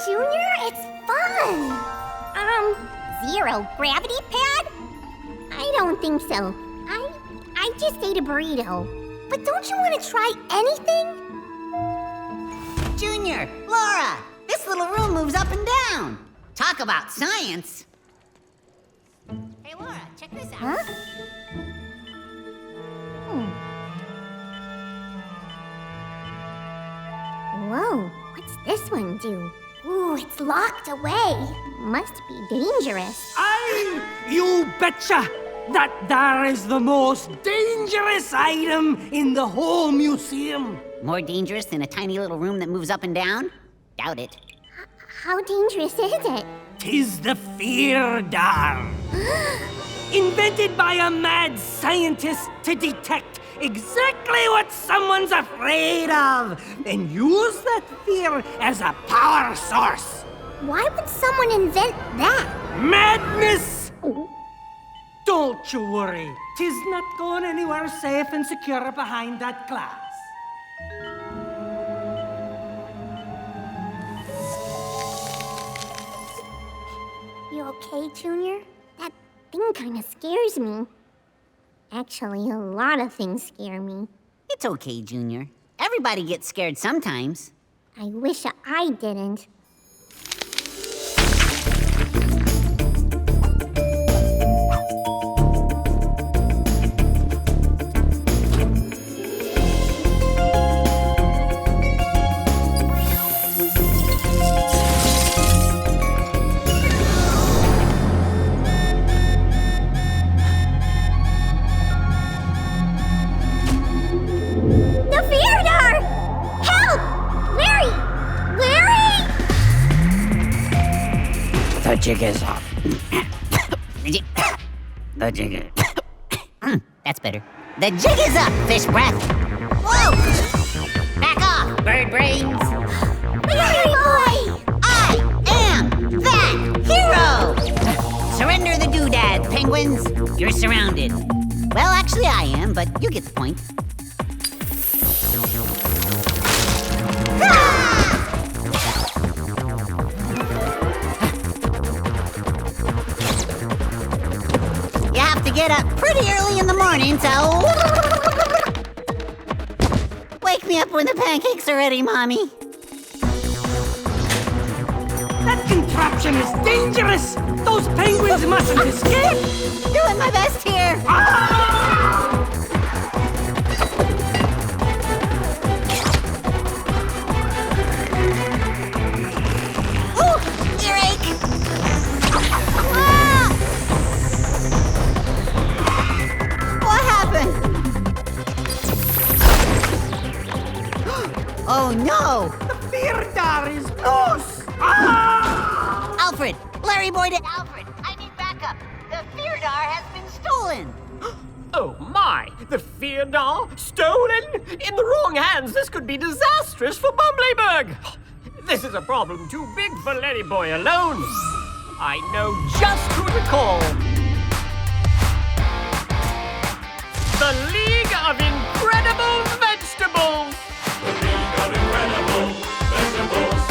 Junior. It's fun. Zero gravity pad? I don't think so. I just ate a burrito. But don't you want to try anything? Junior, Laura, this little room moves up and down. Talk about science. Hey, Laura, check this out. Huh? Whoa, what's this one do? Ooh, it's locked away. Must be dangerous. You betcha! That there is the most dangerous item in the whole museum. More dangerous than a tiny little room that moves up and down? Doubt it. How dangerous is it? 'Tis the fear dart. Invented by a mad scientist to detect exactly what someone's afraid of and use that fear as a power source. Why would someone invent that? Madness! Don't you worry. 'Tis not going anywhere safe and secure behind that glass. You okay, Junior? That thing kind of scares me. Actually, a lot of things scare me. It's okay, Junior. Everybody gets scared sometimes. I wish I didn't. The jig is off. The jig is... That's better. The jig is up, fish breath. Whoa! Back off, bird brains. LarryBoy! I am that hero! Surrender the doodads, penguins. You're surrounded. Well, actually I am, but you get the point. You have to get up pretty early in the morning, so... Wake me up when the pancakes are ready, Mommy. That contraption is dangerous! Those penguins mustn't escape! Doing my best here. Ooh, earache! Ah! What happened? Oh no! The fear dart is loose! Ah! Alfred! LarryBoy to Alfred! I need backup! The fear dart has been stolen! Oh my! The fear doll? Stolen? In the wrong hands, this could be disastrous for Bumblyberg! This is a problem too big for LarryBoy alone! I know just who to call! The League of Incredible Vegetables! The League of Incredible Vegetables.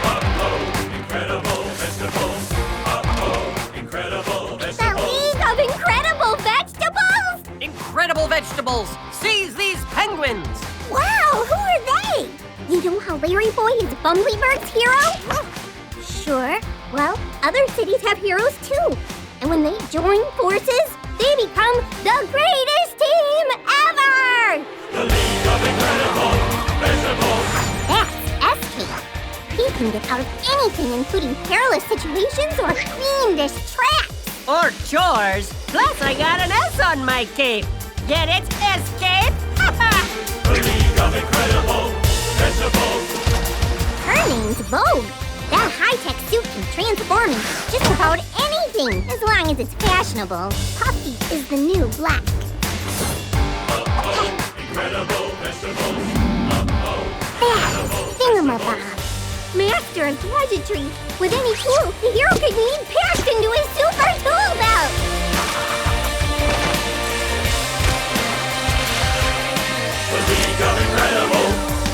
Uh-oh, incredible vegetables. Uh-oh, incredible The vegetables. League of Incredible Vegetables? Incredible vegetables! Seize these penguins! Wow, who are they? You know how LarryBoy is Bumblyberg's hero? Sure. Well, other cities have heroes too. And when they join forces, they become the greatest team ever! The League of Incredible Vegetables. That's Escape. He can get out of anything, including perilous situations or fiendish traps. Or chores. Plus, I got an S on my cape. Get it? Escape? The League of Incredible Vegetables. Her name's Vogue. That high-tech suit can transform into just about anything, as long as it's fashionable. Puffy is the new black. Uh-oh, incredible vegetables. Uh-oh, That's Thingamabob. Master of gadgetry. With any tool, the hero can be packed into his super tool belt. the League of Incredible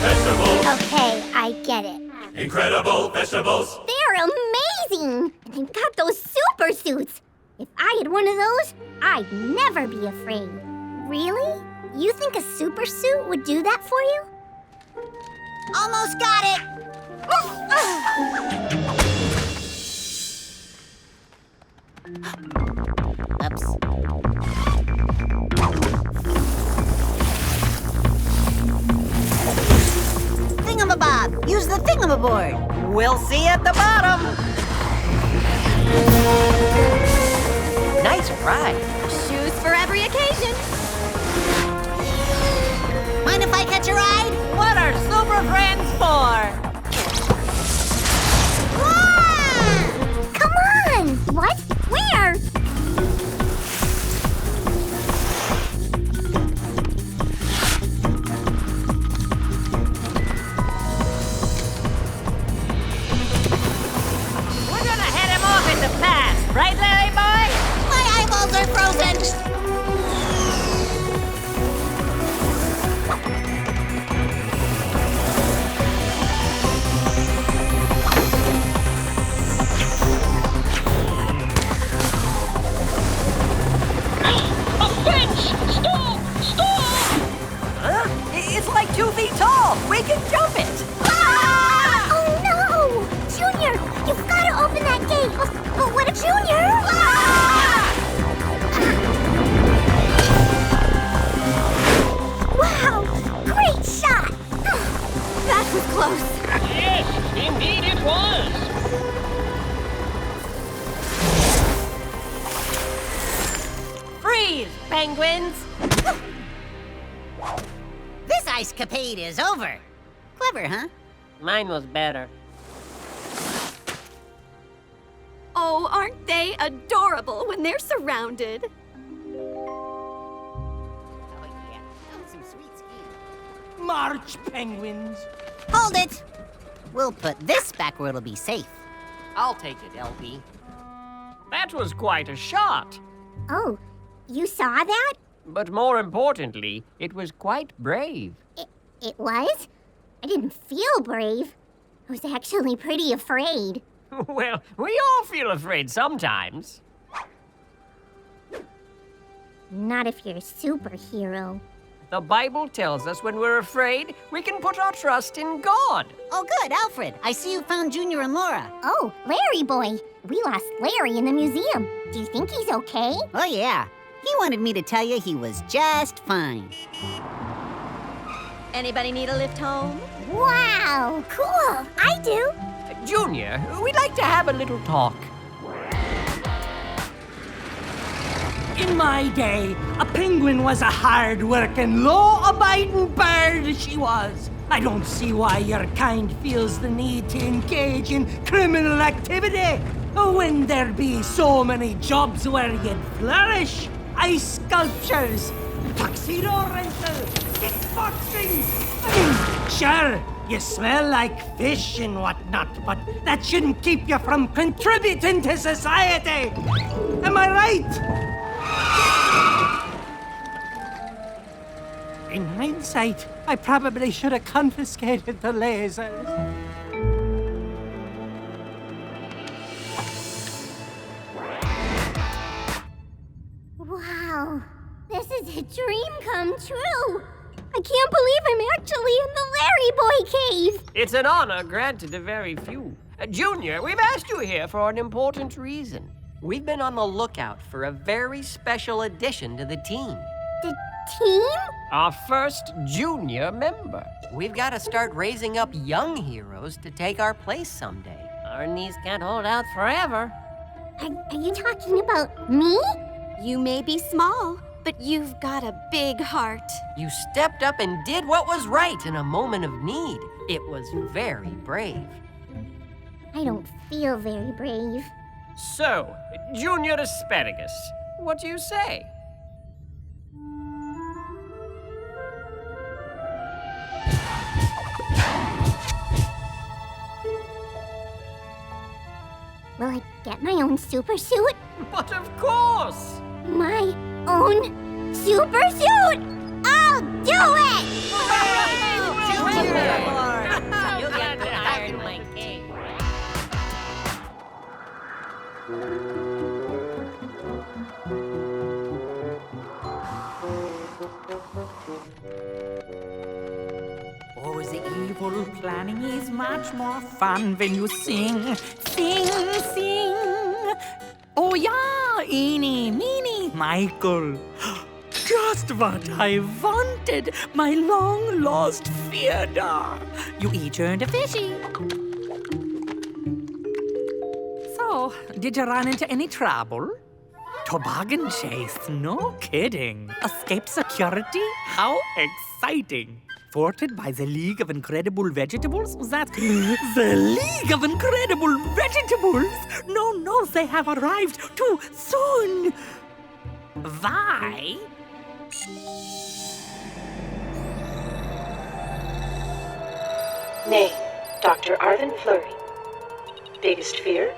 Vegetables. Okay, I get it. Incredible vegetables. They're amazing! And they've got those super suits. If I had one of those, I'd never be afraid. Really? You think a super suit would do that for you? Almost got it. Oops. Thingamabob, use the thingamaboard. We'll see at the bottom. Nice ride. Shoes for every occasion. Mind if I catch a ride? What are super friends for? Ah! Come on! What? Where? We're gonna head him off in the past, right, LarryBoy? My eyeballs are frozen. It's like 2 feet tall. We can jump it. Ah! Oh no! Junior, you've got to open that gate. But what if Junior? Ah! Wow! Great shot! That was close. Yes, indeed it was. Freeze, penguins. This ice-capade is over. Clever, huh? Mine was better. Oh, aren't they adorable when they're surrounded? Oh, yeah. Oh, some sweet skiing. March, penguins. Hold it! We'll put this back where it'll be safe. I'll take it, LB. That was quite a shot. Oh, you saw that? But more importantly, it was quite brave. It was? I didn't feel brave. I was actually pretty afraid. Well, we all feel afraid sometimes. Not if you're a superhero. The Bible tells us when we're afraid, we can put our trust in God. Oh, good, Alfred. I see you found Junior and Laura. Oh, LarryBoy. We lost Larry in the museum. Do you think he's okay? Oh, yeah. He wanted me to tell you he was just fine. Anybody need a lift home? Wow, cool. I do. Junior, we'd like to have a little talk. In my day, a penguin was a hard-working, law-abiding bird, she was. I don't see why your kind feels the need to engage in criminal activity when there be so many jobs where you'd flourish. Ice sculptures, tuxedo rental, kickboxing. Sure, you smell like fish and whatnot, but that shouldn't keep you from contributing to society. Am I right? In hindsight, I probably should have confiscated the lasers. Wow, this is a dream come true. I can't believe I'm actually in the LarryBoy cave. It's an honor granted to very few. Junior, we've asked you here for an important reason. We've been on the lookout for a very special addition to the team. The team? Our first junior member. We've got to start raising up young heroes to take our place someday. Our knees can't hold out forever. Are you talking about me? You may be small, but you've got a big heart. You stepped up and did what was right in a moment of need. It was very brave. I don't feel very brave. So, Junior Asparagus, what do you say? Will I get my own super suit? But of course! My own super suit? I'll do it! You'll get to iron my Oh, the evil planning is much more fun when you sing. Sing, sing. Oh, yeah, eeny, meeny, Michael. Just what I wanted, my long-lost Theodore. You each earned a fishy. So, did you run into any trouble? Toboggan chase, no kidding. Escaped security? How exciting. Thwarted by the League of Incredible Vegetables? That's the League of Incredible Vegetables? No, they have arrived too soon. Why? Name, Dr. Arvin Fleury. Biggest fear?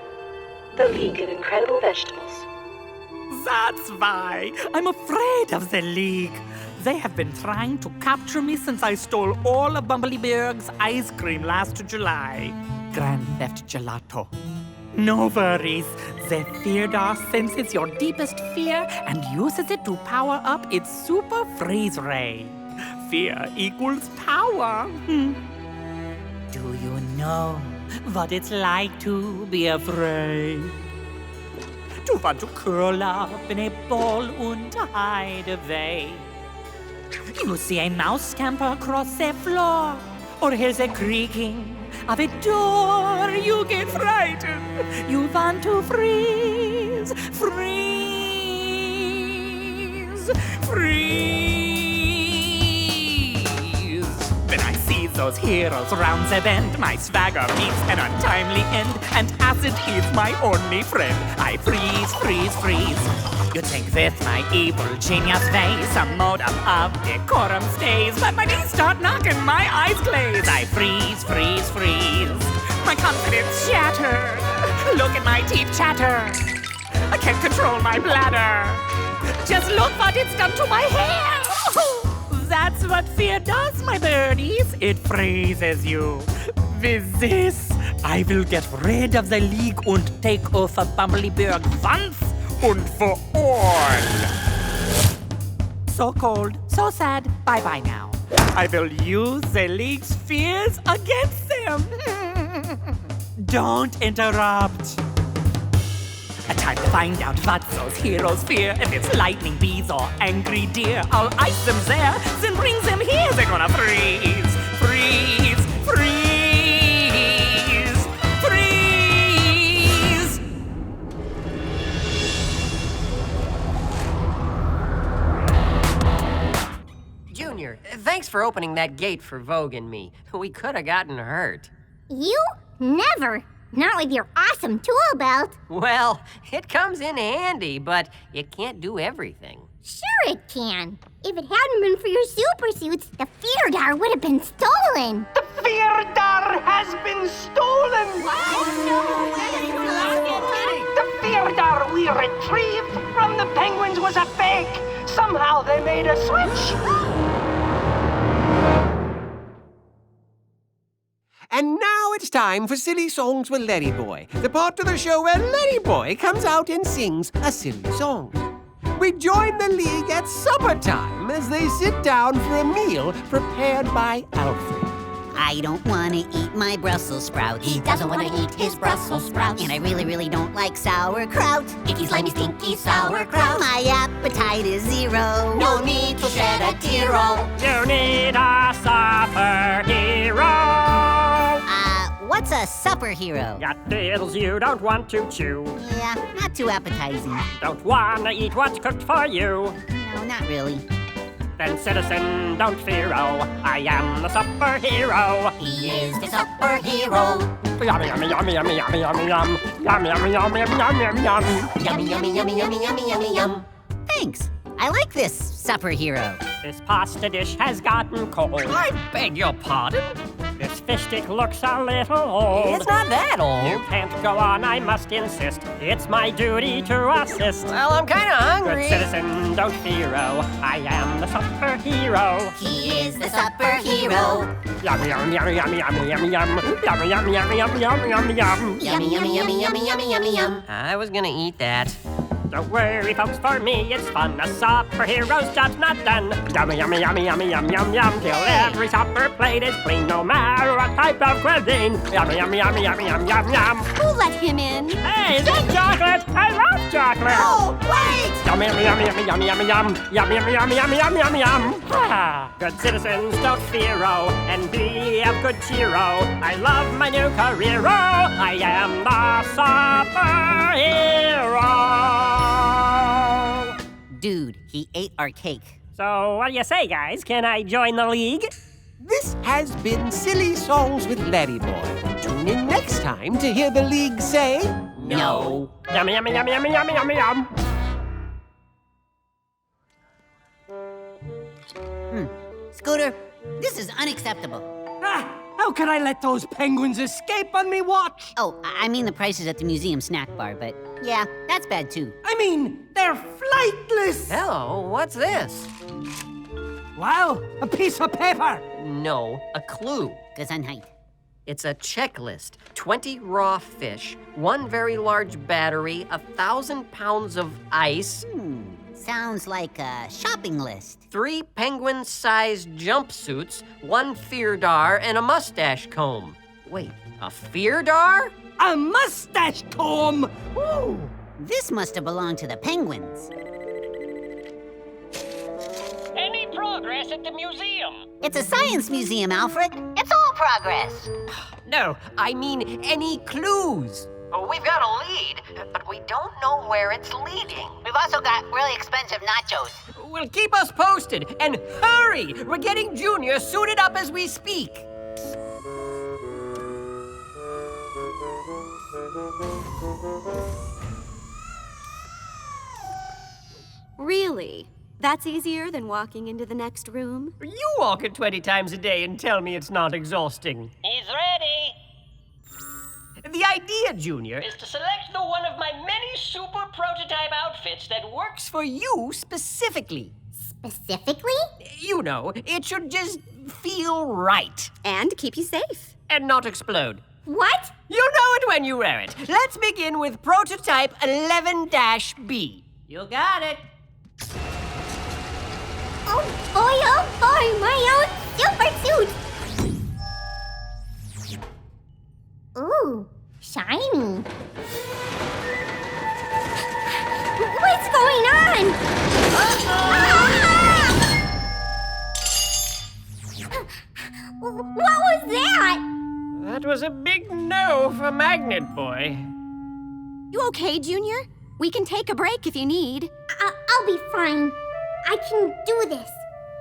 The League of Incredible Vegetables. That's why I'm afraid of the League. They have been trying to capture me since I stole all of Bumblebee's ice cream last July. Grand Theft Gelato. No worries. The Theodore senses your deepest fear and uses it to power up its super freeze ray. Fear equals power. Do you know what it's like to be afraid? To want to curl up in a ball and hide away. You see a mouse scamper across the floor, or here's a creaking of a door. You get frightened. You want to freeze, freeze, freeze. When I see those heroes round the bend, my swagger meets an untimely end, and acid is my only friend. I freeze, freeze, freeze. You'd think with my evil genius ways some modicum of decorum stays, but my knees start knocking, my eyes glaze. I freeze, freeze, freeze. My confidence shattered. Look at my teeth chatter. I can't control my bladder. Just look what it's done to my hair. That's what fear does, my birdies. It freezes you. With this, I will get rid of the League and take over Bumbleberg once and for all. So cold, so sad, bye-bye now. I will use the League's fears against them. Don't interrupt. A time to find out what those heroes fear. If it's lightning bees or angry deer, I'll ice them there, then bring them here. They're gonna freeze, freeze, freeze, freeze. Junior, thanks for opening that gate for Vogue and me. We could have gotten hurt. You? Never. Not with your awesome tool belt. Well, it comes in handy, but it can't do everything. Sure it can. If it hadn't been for your super suits, the Theodore would have been stolen. The Theodore has been stolen! The Theodore we retrieved from the penguins was a fake! Somehow they made a switch! And now it's time for Silly Songs with LarryBoy, the part of the show where LarryBoy comes out and sings a silly song. We join the League at supper time as they sit down for a meal prepared by Alfred. I don't want to eat my Brussels sprouts. He doesn't want to eat his Brussels sprouts. And I really, really don't like sauerkraut. Icky, slimy, stinky sauerkraut. My appetite is zero. No need to shed a tear-o. You need a superhero. What's a supper hero? Got pills you don't want to chew. Yeah, not too appetizing. Don't want to eat what's cooked for you. No, not really. Then citizen, don't fear, oh, I am the superhero. He is the superhero. Yummy, yummy, yummy, yummy, yummy, yummy, yum. Yummy, yummy, yummy, yummy, yummy, yummy, yum. Yummy, yummy, yummy, yummy, yummy, yummy, yum. Thanks. I like this superhero. This pasta dish has gotten cold. I beg your pardon? This fish stick looks a little old. It's not that old. You can't go on, I must insist. It's my duty to assist. Well, I'm kind of hungry. Good citizen, don't fear, oh, I am the superhero. He is the superhero. Yummy, yummy, yummy, yummy, yummy, yummy, yum. Yummy, yummy, yummy, yummy, yummy, yummy, yum. Yummy, yummy, yummy, yummy, yummy, yummy, yum. I was gonna eat that. Don't worry, folks, for me it's fun. A superhero's job's not done. Yummy, yummy, yummy, yummy, yum, yum, yum. Till every supper plate is clean, no matter what type of cuisine. Yummy, yummy, yummy, yummy, yum, yum, yum. Who let him in? Hey, is that chocolate? I love chocolate. Oh, wait! Yummy, yummy, yummy, yummy, yummy, yummy, yum. Yummy, yummy, yummy, yummy, yummy, yummy, yum. Ah, good citizens, don't fear-o, and be of good cheer-o. I love my new career-o. I am the superhero. Dude, he ate our cake. So, what do you say, guys? Can I join the league? This has been Silly Songs with LarryBoy. Tune in next time to hear the league say... No. Yummy, yummy, yummy, yummy, yummy, yummy, yum. Scooter, this is unacceptable. How could I let those penguins escape on me watch? Oh, I mean the prices at the museum snack bar, but yeah, that's bad too. I mean, they're flightless! Hello, what's this? Wow, a piece of paper! No, a clue. Gesundheit. It's a checklist. 20 raw fish, 1 very large battery, 1,000 pounds of ice, Sounds like a shopping list. 3 penguin-sized jumpsuits, 1 fear-dar, and a mustache comb. Wait, a fear-dar? A mustache comb! Ooh. This must have belonged to the penguins. Any progress at the museum? It's a science museum, Alfred. It's all progress. No, I mean any clues. We've got a lead, but we don't know where it's leading. We've also got really expensive nachos. Well, keep us posted, and hurry! We're getting Junior suited up as we speak. Really? That's easier than walking into the next room? You walk it 20 times a day and tell me it's not exhausting. He's ready. The idea, Junior, Is to select the one of my many super prototype outfits that works for you specifically. Specifically? You know, it should just feel right. And keep you safe. And not explode. What? You'll know it when you wear it. Let's begin with prototype 11-B. You got it. Oh boy, my own super suit! Ooh, shiny. What's going on? What was that? That was a big no for Magnet Boy. You okay, Junior? We can take a break if you need. I'll be fine. I can do this,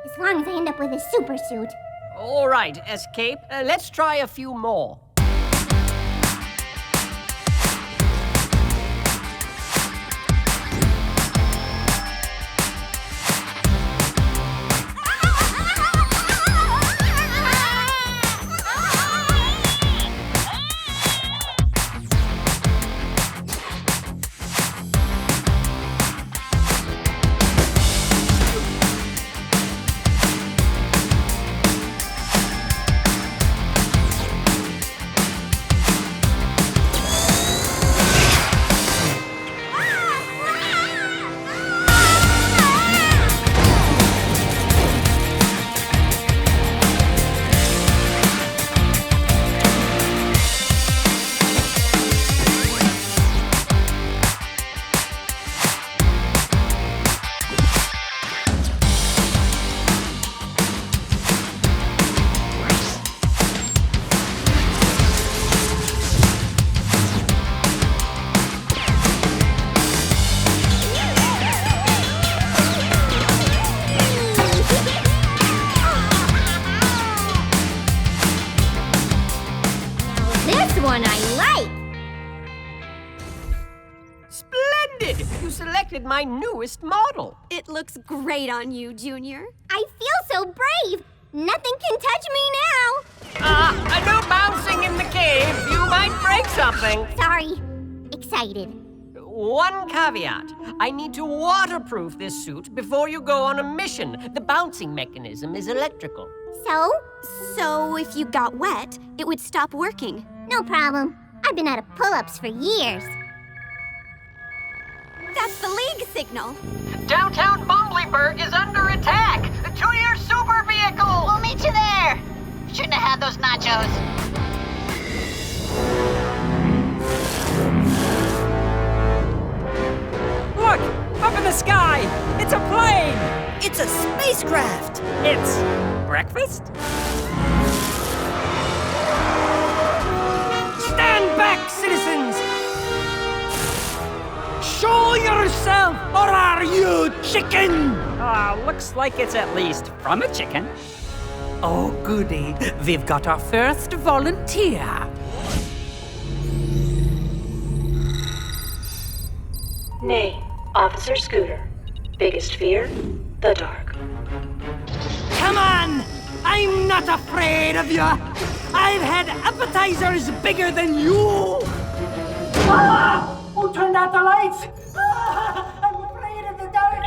as long as I end up with a super suit. All right, Escape, let's try a few more. One I like. Splendid! You selected my newest model. It looks great on you, Junior. I feel so brave. Nothing can touch me No bouncing in the cave. You might break something. now. Sorry. Excited. One caveat. I need to waterproof this suit before you go on a mission. The bouncing mechanism is electrical. So? So if you got wet, it would stop working. No problem. I've been out of pull-ups for years. That's the League signal. Downtown Bumblyburg is under attack! To your super vehicle! We'll meet you there! Shouldn't have had those nachos. Look! Up in the sky! It's a plane! It's a spacecraft! It's breakfast? Stand back, citizens! Show yourself, or are you chicken? Looks like it's at least from a chicken. Oh, goody. We've got our first volunteer. Name, Officer Scooter. Biggest fear, the dark. Come on! I'm not afraid of you! I've had appetizers bigger than you! Ah! Who turned out the lights? Ah! I'm afraid of the dark!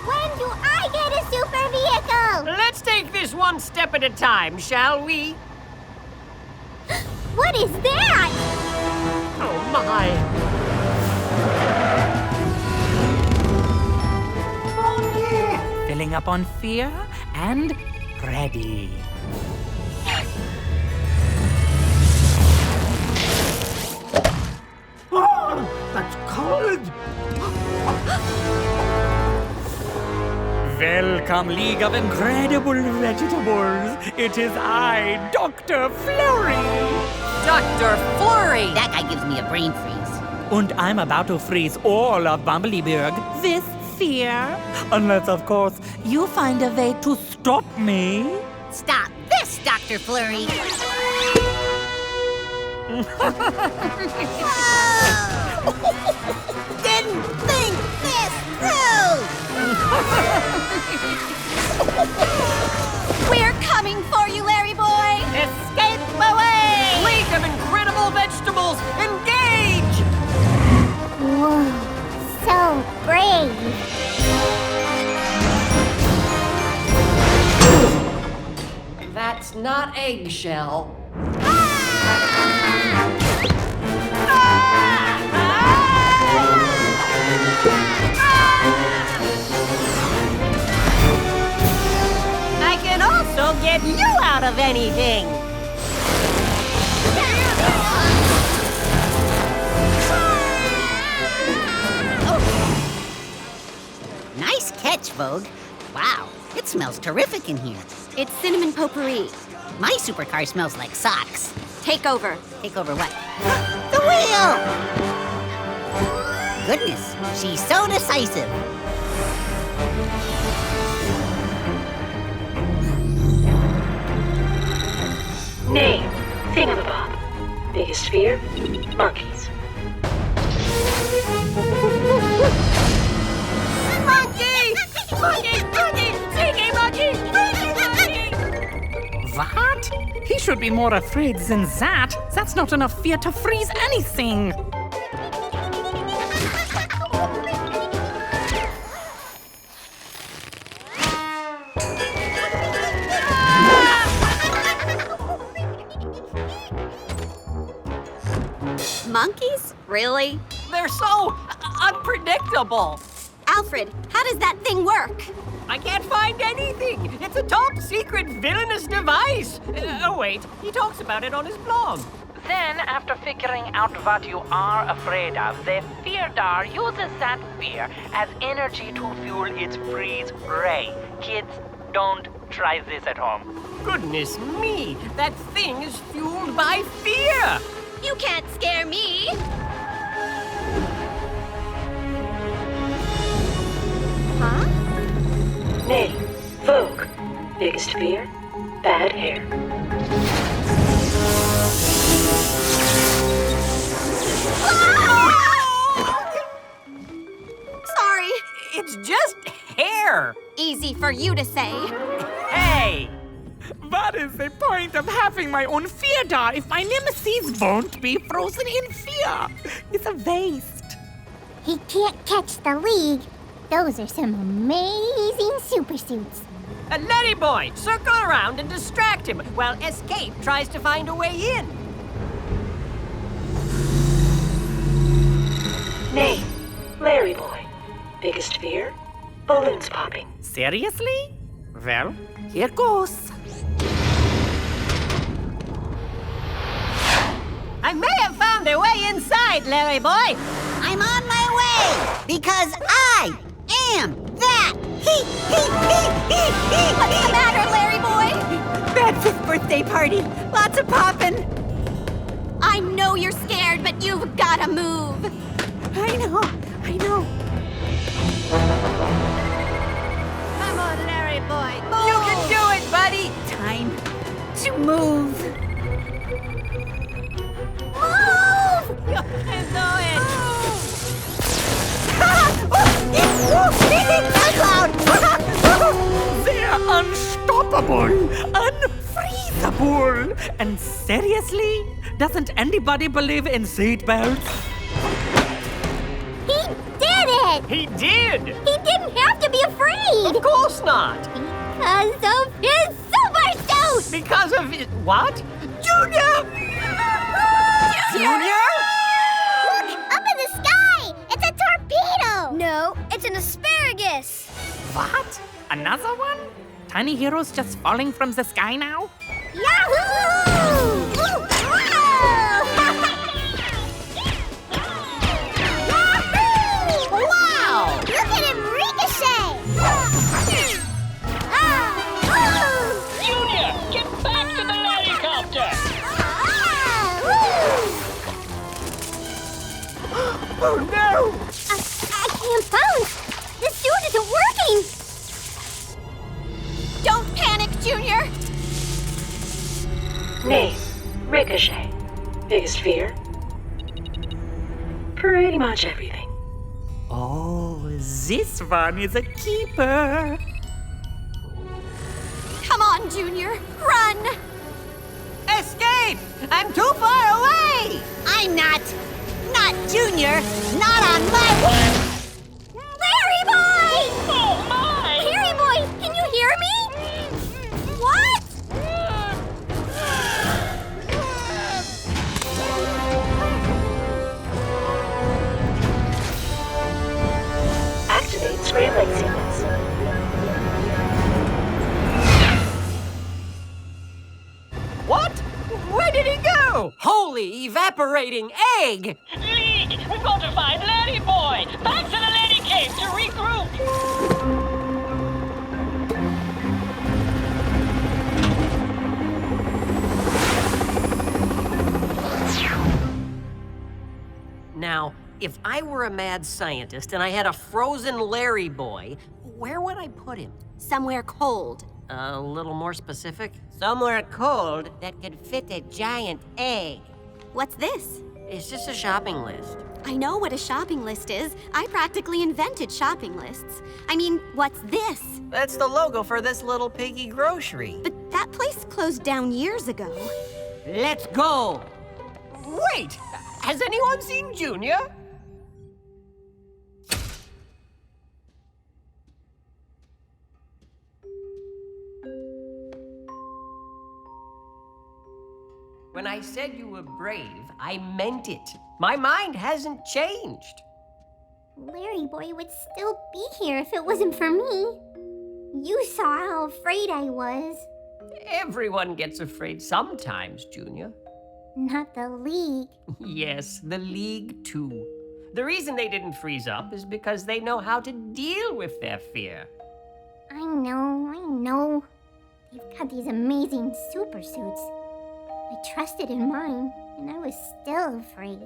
When do I get a super vehicle? Let's take this one step at a time, shall we? What is that? Oh, my. Filling up on fear and ready. Oh, that's cold! Welcome, League of Incredible Vegetables. It is I, Dr. Flurry. Dr. Flurry! That guy gives me a brain freeze. And I'm about to freeze all of Bumblyburg with fear. Unless, of course, you find a way to stop me. Stop this, Dr. Flurry! Didn't think this through! We're coming for you, LarryBoy! Escape away! League of Incredible Vegetables, engage! Whoa, so brave. That's not eggshell. I can also get you out of anything! Nice catch, Vogue. Wow, it smells terrific in here. It's cinnamon potpourri. My supercar smells like socks. Take over. Take over what? The wheel! Goodness, she's so decisive. Name, Thingamabob. Biggest fear, monkeys. Monkey! Monkey! Monkey! Stinky monkey! Stinky monkey! What? He should be more afraid than that. That's not enough fear to freeze anything. Monkeys? Really? They're so unpredictable. Alfred, how does that thing work? I can't find anything. It's a top secret villainous device. Oh, wait. He talks about it on his blog. Then, after figuring out what you are afraid of, the fear dar uses that fear as energy to fuel its freeze ray. Kids, don't try this at home. Goodness me. That thing is fueled by fear. You can't scare me! Huh? Name, Vogue. Biggest fear, bad hair. Sorry. It's just hair. Easy for you to say. Hey! What is the point of having my own fear dar if my nemesis won't be frozen in fear? It's a waste. He can't catch the League. Those are some amazing super suits. LarryBoy, circle around and distract him while Escape tries to find a way in. Name, LarryBoy. Biggest fear, balloons popping. Seriously? Well, here goes. I may have found their way inside, LarryBoy. I'm on my way because I am that. What's the matter, LarryBoy? Bad 5th birthday party. Lots of poppin'. I know you're scared, but you've gotta move. I know. Come on, LarryBoy. You can do it, buddy. Time to move. You can do it. They're unstoppable, unfreezable. And seriously? Doesn't anybody believe in seatbelts? He did it! He did! He didn't have to be afraid! Of course not! Because of his super suit! Because of his... what? Junior! Junior? Look! Up in the sky! It's a torpedo! No, it's an asparagus! What? Another one? Tiny heroes just falling from the sky now? Yahoo! Wow! Look at him ricochet! Junior, get back to the helicopter! Oh no! I can't bounce! The suit isn't working! Don't panic, Junior. Name, Ricochet. Biggest fear? Pretty much everything. Oh, this one is a keeper. Come on, Junior. Run. Escape! I'm too far away! I'm not Junior. Not on my watch! LarryBoy! Oh my! LarryBoy, can you hear me? What? Activate scrambling sequence. What? Where did he go? Holy evaporating egg! League, we've got to find LarryBoy! Back to the Lady Cave to regroup! Now, if I were a mad scientist and I had a frozen LarryBoy, where would I put him? Somewhere cold. A little more specific? Somewhere cold that could fit a giant egg. What's this? It's just a shopping list. I know what a shopping list is. I practically invented shopping lists. I mean, what's this? That's the logo for this little piggy grocery. But that place closed down years ago. Let's go! Wait! Has anyone seen Junior? When I said you were brave, I meant it. My mind hasn't changed. LarryBoy would still be here if it wasn't for me. You saw how afraid I was. Everyone gets afraid sometimes, Junior. Not the League. Yes, the League too. The reason they didn't freeze up is because they know how to deal with their fear. I know. They've got these amazing super suits. I trusted in mine, and I was still afraid.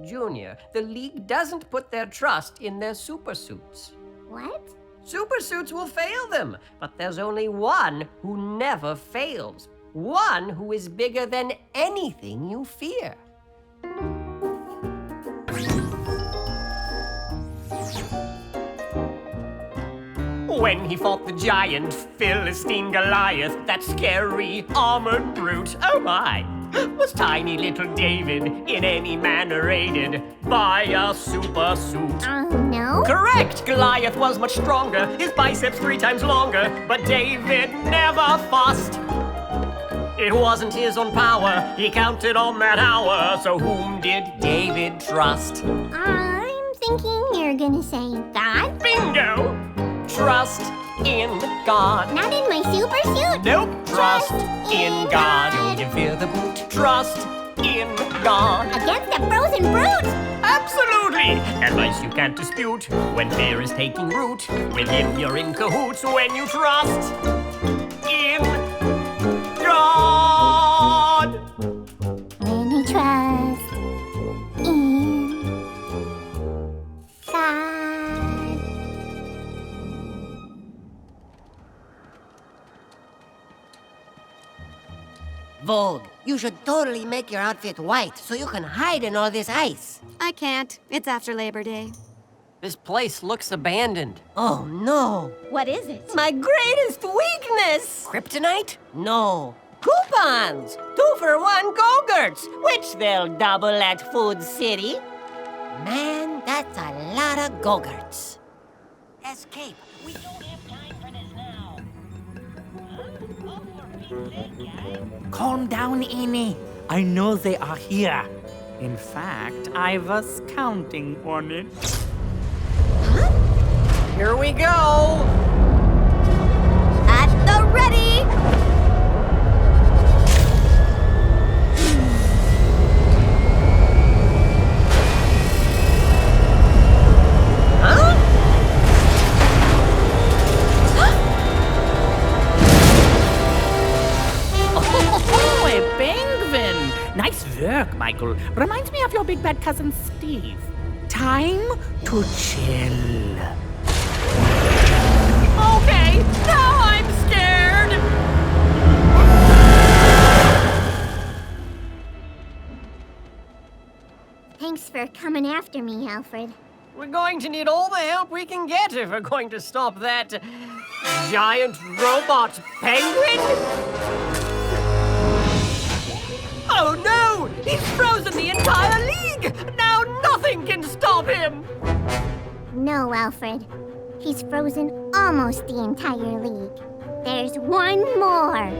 Junior, the League doesn't put their trust in their super suits. What? Super suits will fail them, but there's only one who never fails. One who is bigger than anything you fear. When he fought the giant Philistine Goliath, that scary armored brute, oh my, was tiny little David in any manner aided by a super suit? No. Correct! Goliath was much stronger, his biceps 3 times longer, but David never fussed. It wasn't his own power, he counted on that hour, so whom did David trust? I'm thinking you're gonna say God? Bingo! Trust in God. Not in my super suit? Nope. Trust in God. You'll give fear the boot. Trust in God. Against a frozen brute? Absolutely! Advice you can't dispute when fear is taking root. With him you're in cahoots when you trust in God. When I trust in God. Vogue, you should totally make your outfit white so you can hide in all this ice. I can't. It's after Labor Day. This place looks abandoned. Oh, no. What is it? My greatest weakness! Kryptonite? No. Coupons! 2 for 1 Go-Gurts, which they'll double at Food City. Man, that's a lot of Go-Gurts. Escape. We don't have time for this now. Oh, for Pete's sake, guys. Calm down, Amy. I know they are here. In fact, I was counting on it. Here we go! At the ready! Oh, a penguin! Nice work, Michael. Reminds me of your big bad cousin Steve. Time to chill. Okay, now I'm scared! Thanks for coming after me, Alfred. We're going to need all the help we can get if we're going to stop that giant robot penguin. Oh no! He's frozen the entire league! Now nothing can stop him! No, Alfred. He's frozen almost the entire league. There's one more.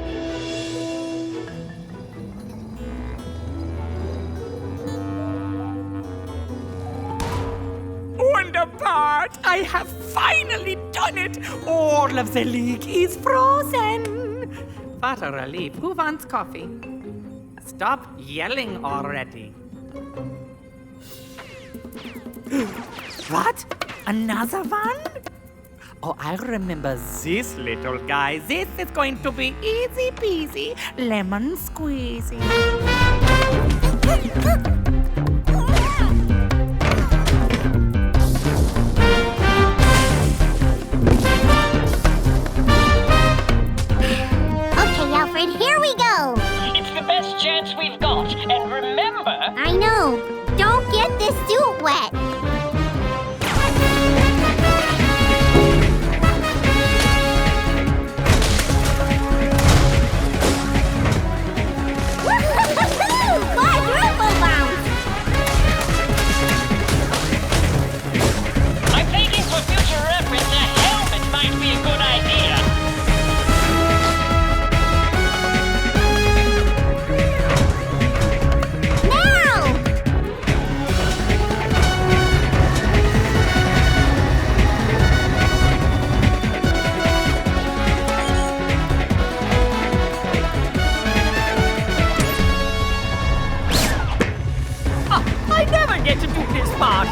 Wonderpart! I have finally done it! All of the league is frozen! What a relief. Who wants coffee? Stop yelling already. What? Another one? Oh, I remember this little guy. This is going to be easy peasy, lemon squeezy. Okay, Alfred, here we go. It's the best chance we've got. And remember... I know. Don't get this suit wet. Quadruple bounce! I'm thinking for future reference, a helmet might be a good idea. Now! I never get to do this part!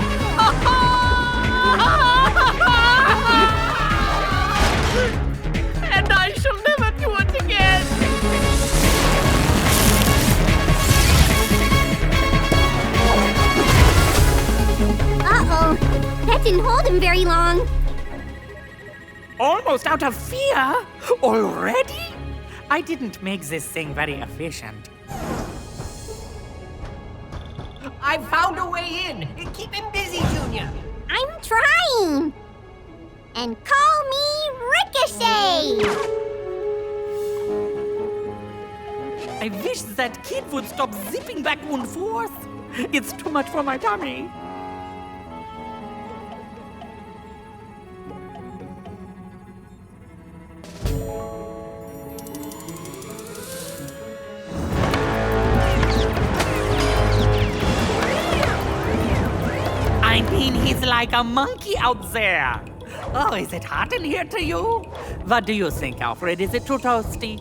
And I shall never do it again! Uh-oh. That didn't hold him very long. Almost out of fear? Already? I didn't make this thing very efficient. I found a way in! Keep him busy, Junior! I'm trying. And call me Ricochet. I wish that kid would stop zipping back and forth. It's too much for my tummy. I I mean, he's like a monkey out there. Oh, is it hot in here to you? What do you think, Alfred? Is it too toasty?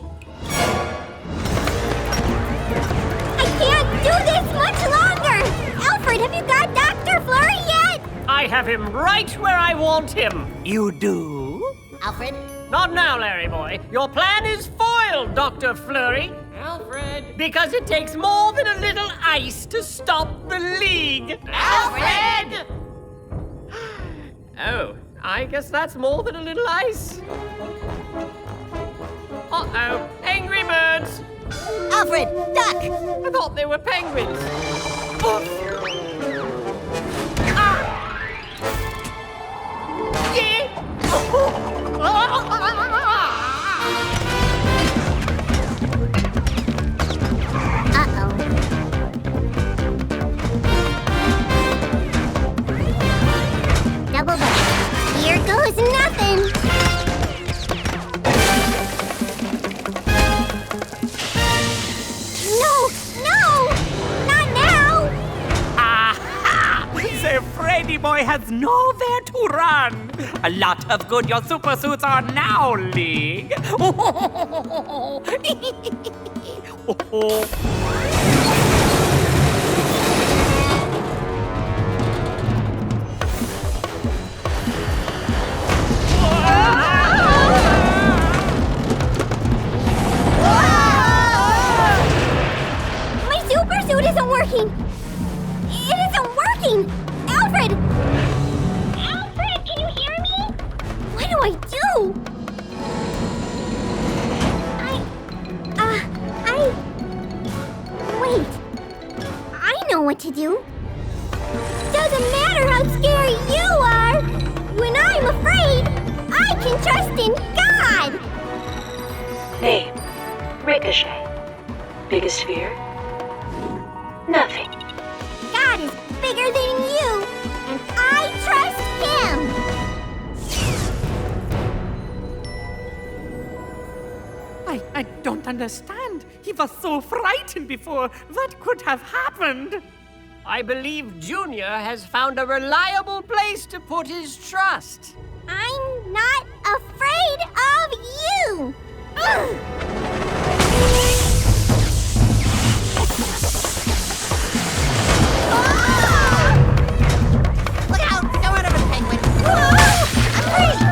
I can't do this much longer! Alfred, have you got Dr. Flurry yet? I have him right where I want him. You do? Alfred? Not now, Larry boy. Your plan is foiled, Dr. Flurry. Alfred! Because it takes more than a little ice to stop the League. Alfred! Oh, I guess that's more than a little ice. Uh-oh, angry birds. Alfred, duck! I thought they were penguins. Double back. Here goes nothing. No, not now. Aha! The Freddy boy has nowhere to run. A lot of good your super suits are now, League. My super suit isn't working. It isn't working. Alfred! Alfred, can you hear me? What do I do? Wait. I know what to do. Doesn't matter how scary you are. When I'm afraid, I can trust in God. Name, Ricochet. Biggest fear? Nothing. God is bigger than you, and I trust him. I don't understand. He was so frightened before. What could have happened? I believe Junior has found a reliable place to put his trust. I'm not afraid of you. Look out! Don't run over the penguin. I'm free.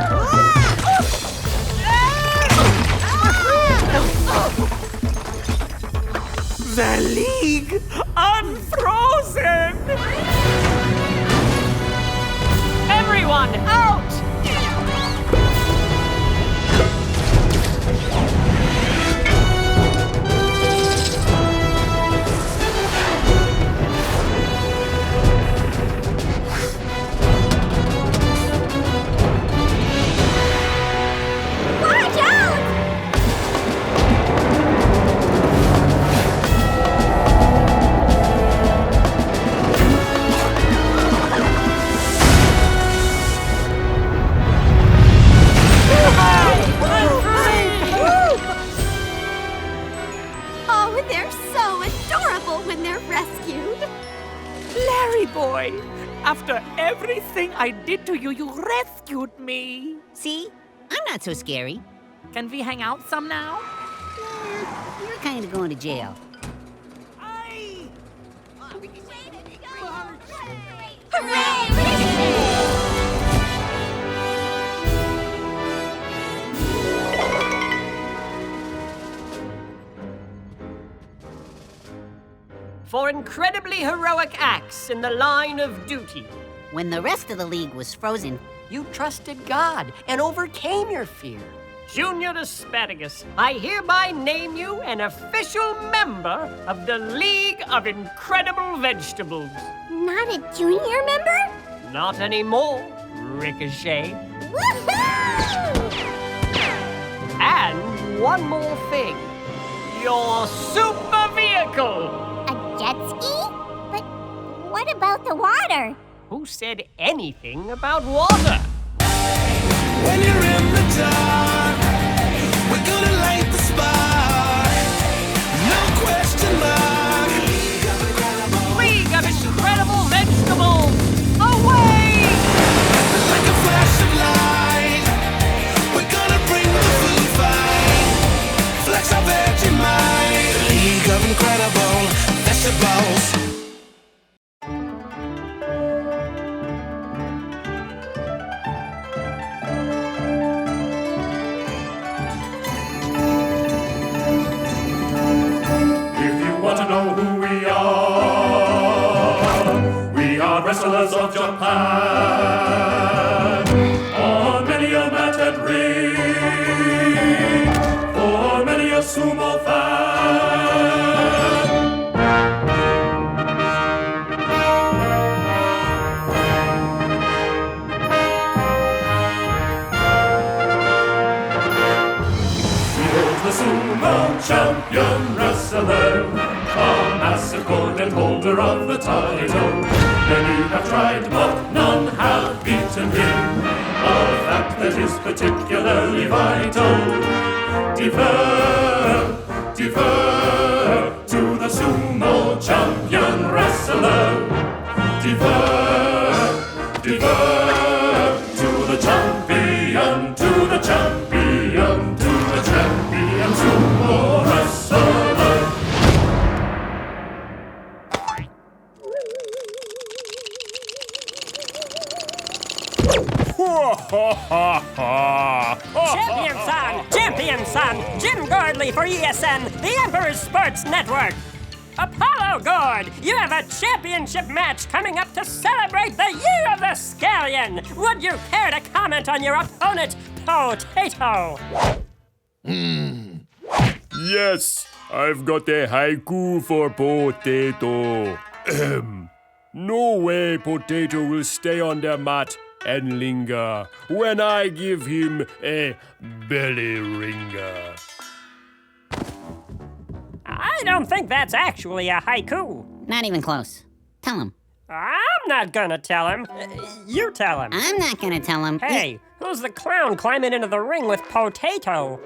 The League unfrozen! Everyone, out! Watch out! Oh, they're so adorable when they're rescued. LarryBoy, after everything I did to you, you rescued me. See? I'm not so scary. Can we hang out some now? You're kind of going to jail. For incredibly heroic acts in the line of duty. When the rest of the League was frozen, You trusted God and overcame your fear. Junior Asparagus, I hereby name you an official member of the League of Incredible Vegetables. Not a junior member? Not anymore, Ricochet. Woohoo! And one more thing. Your super vehicle! A jet ski? But what about the water? Who said anything about water? When you're in the dark, we're gonna light the spark. No question mark. League of Incredible Vegetables! Away! vegetables. If you want to know who we are wrestlers of Japan. On many a mat and ring, for many a sumo fan. Behold the sumo champion wrestler, a massive golden holder of the title. Many have tried, but none have beaten him. A fact that is particularly vital. Defer to the sumo champion wrestler. Defer to the champion, to the champion, to the champion sumo wrestler. Champion son, Jim Gordley for ESN, the Emperor's Sports Network. Apollo Gord, you have a championship match coming up to celebrate the Year of the Scallion. Would you care to comment on your opponent, Potato? Yes, I've got a haiku for Potato. No way Potato will stay on the mat and linger when I give him a belly ringer. I don't think that's actually a haiku. Not even close. Tell him. I'm not gonna tell him. You tell him. I'm not gonna tell him. Hey, who's the clown climbing into the ring with Potato?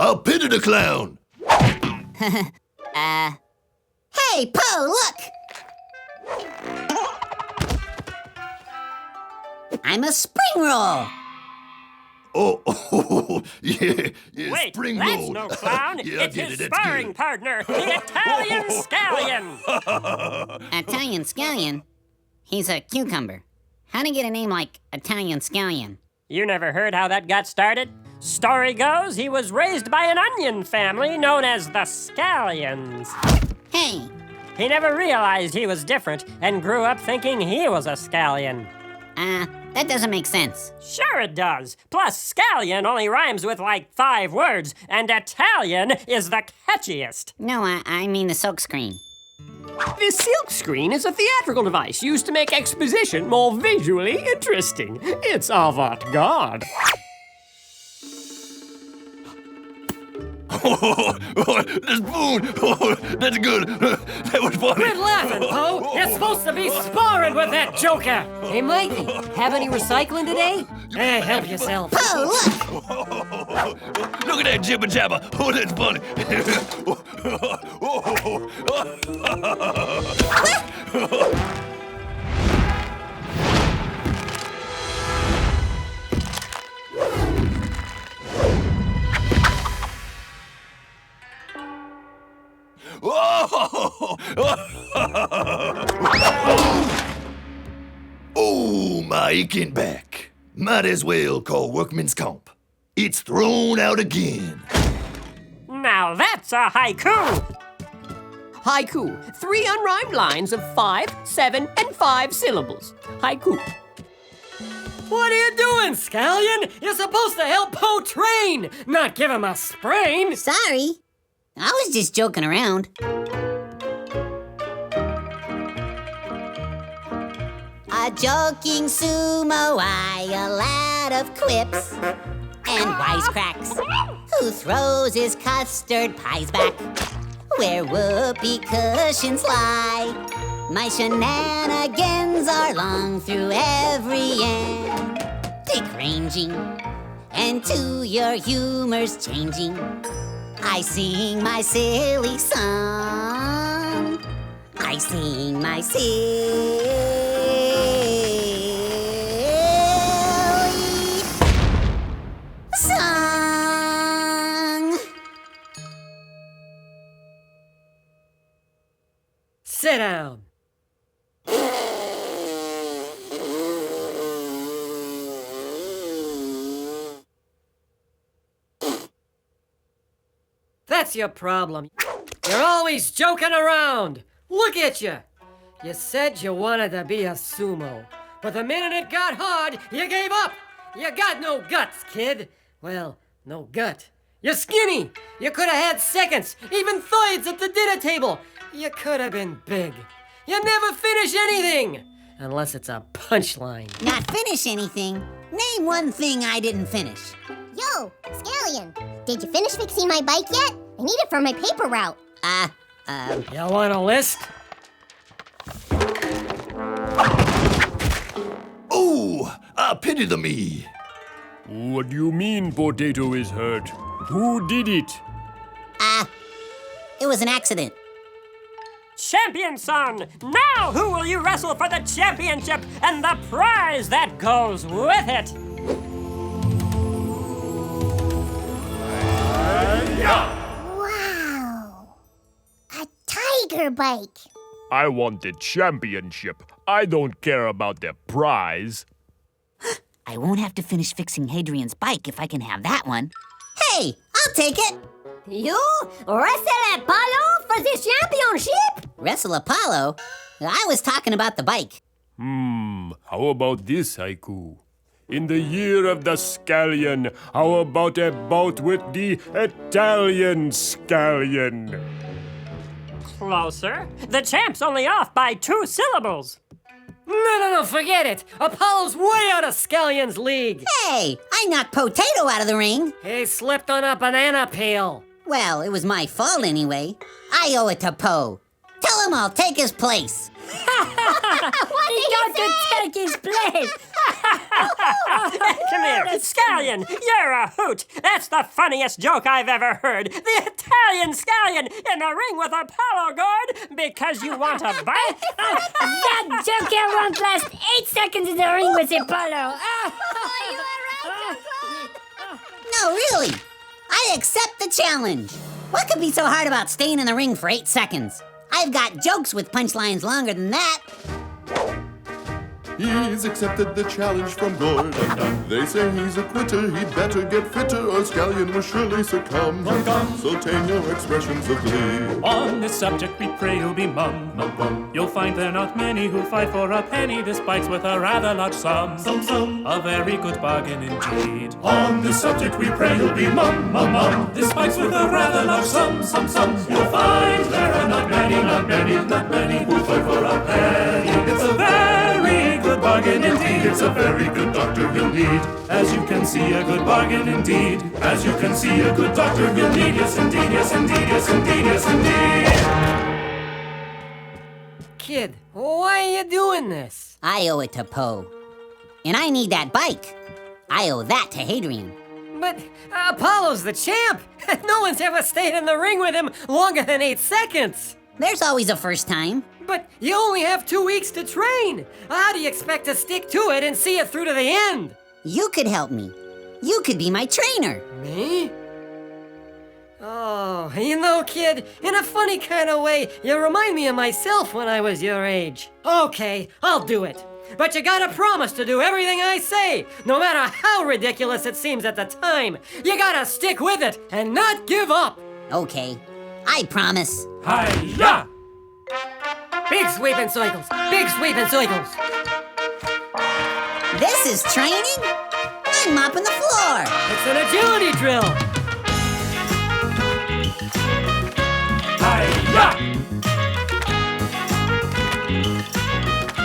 I'll pity the clown. Hey, Po, look! I'm a spring roll. Oh, yeah, Wait, spring that's roll. no clown. Yeah, It's I get his it, that's sparring good. partner, the Italian Scallion. Italian Scallion? He's a cucumber. How'd he get a name like Italian Scallion? You never heard how that got started? Story goes he was raised by an onion family known as the Scallions. Hey! He never realized he was different and grew up thinking he was a Scallion. That doesn't make sense. Sure it does. Plus, Scallion only rhymes with like 5 words, and Italian is the catchiest. No, I mean the silkscreen. The silkscreen is a theatrical device used to make exposition more visually interesting. It's avant-garde. The spoon! That's good. That was funny. Quit laughing, Poe. You're supposed to be sparring with that joker. Hey, Mikey, have any recycling today? Help yourself. Po, Look at that jibber jabber. Oh, that's funny. Oh, my aching back. Might as well call workman's comp. It's thrown out again. Now that's a haiku! Haiku, 3 unrhymed lines of 5, 7, and 5 syllables. Haiku. What are you doing, Scallion? You're supposed to help Poe train, not give him a sprain. Sorry. I was just joking around. A joking sumo, a lad of quips and wisecracks, who throws his custard pies back where whoopee cushions lie. My shenanigans are long through every end, dick-ranging, and to your humors changing. I sing my silly song. I sing my silly song. That's your problem. You're always joking around. Look at you. You said you wanted to be a sumo, but the minute it got hard, you gave up. You got no guts, kid. Well, no gut. You're skinny. You could have had seconds, even thirds at the dinner table. You could have been big. You never finish anything, unless it's a punchline. Not finish anything? Name one thing I didn't finish. Yo, Scallion, did you finish fixing my bike yet? I need it for my paper route. You want a list? Oh, I pity the me. What do you mean Potato is hurt? Who did it? It was an accident. Champion son, now who will you wrestle for the championship and the prize that goes with it? Wow. A tiger bike. I want the championship. I don't care about the prize. I won't have to finish fixing Hadrian's bike if I can have that one. Hey, I'll take it. You wrestle Apollo for the championship? Wrestle Apollo? I was talking about the bike. How about this haiku? In the year of the Scallion, how about a bout with the Italian Scallion? Closer. The champ's only off by 2 syllables. No, forget it. Apollo's way out of Scallion's league. Hey, I knocked Potato out of the ring. He slipped on a banana peel. Well, it was my fault anyway. I owe it to Poe. Tell him I'll take his place. What did he say? Take his place. Come here, Scallion. You're a hoot. That's the funniest joke I've ever heard. The Italian Scallion in the ring with Apollo Gord because you want a bite? That joker won't last 8 seconds in the ring with Apollo. No, really. I accept the challenge. What could be so hard about staying in the ring for 8 seconds? I've got jokes with punchlines longer than that. He's accepted the challenge from Gord. They say he's a quitter, he'd better get fitter, or Scallion will surely succumb. So tame your expressions of glee. On this subject we pray you'll be mum. You'll find there not many who fight for a penny. This bike's worth a rather large sum. A very good bargain indeed. On this subject we pray you'll be mum. This bike's worth a rather large sum. You'll find there are not many who fight for a penny. It's a very good bargain indeed. It's a very good doctor you'll need. As you can see, a good bargain indeed. As you can see, a good doctor you'll need. Yes indeed, yes indeed, yes indeed, yes indeed. Kid, why are you doing this? I owe it to Poe. And I need that bike. I owe that to Hadrian. But Apollo's the champ. No one's ever stayed in the ring with him longer than 8 seconds. There's always a first time. But you only have 2 weeks to train. How do you expect to stick to it and see it through to the end? You could help me. You could be my trainer. Me? Oh, you know, kid, in a funny kind of way, you remind me of myself when I was your age. Okay, I'll do it. But you gotta promise to do everything I say, no matter how ridiculous it seems at the time. You gotta stick with it and not give up. Okay, I promise. Hi-ya! Big sweeping circles, big sweeping circles. This is training? I'm mopping the floor. It's an agility drill. Hi-ya!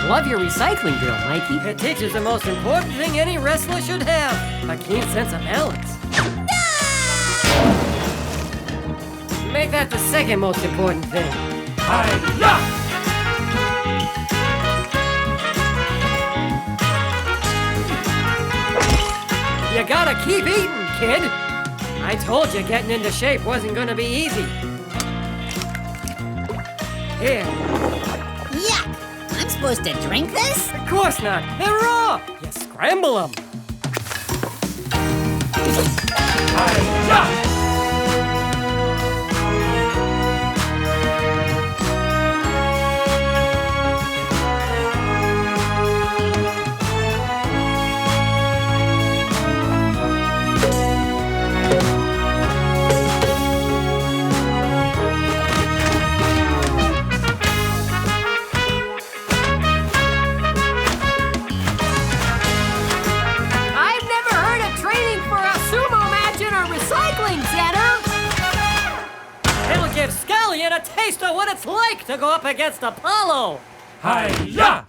Love your recycling drill, Mikey. It teaches the most important thing any wrestler should have, a keen sense of balance. Make that the second most important thing. Hi-ya! You gotta keep eating, kid. I told you getting into shape wasn't gonna be easy. Here. Yuck! I'm supposed to drink this? Of course not. They're raw. You scramble them. Hi-ya! wrestling center! It'll give Scallion a taste of what it's like to go up against Apollo! Hi-ya!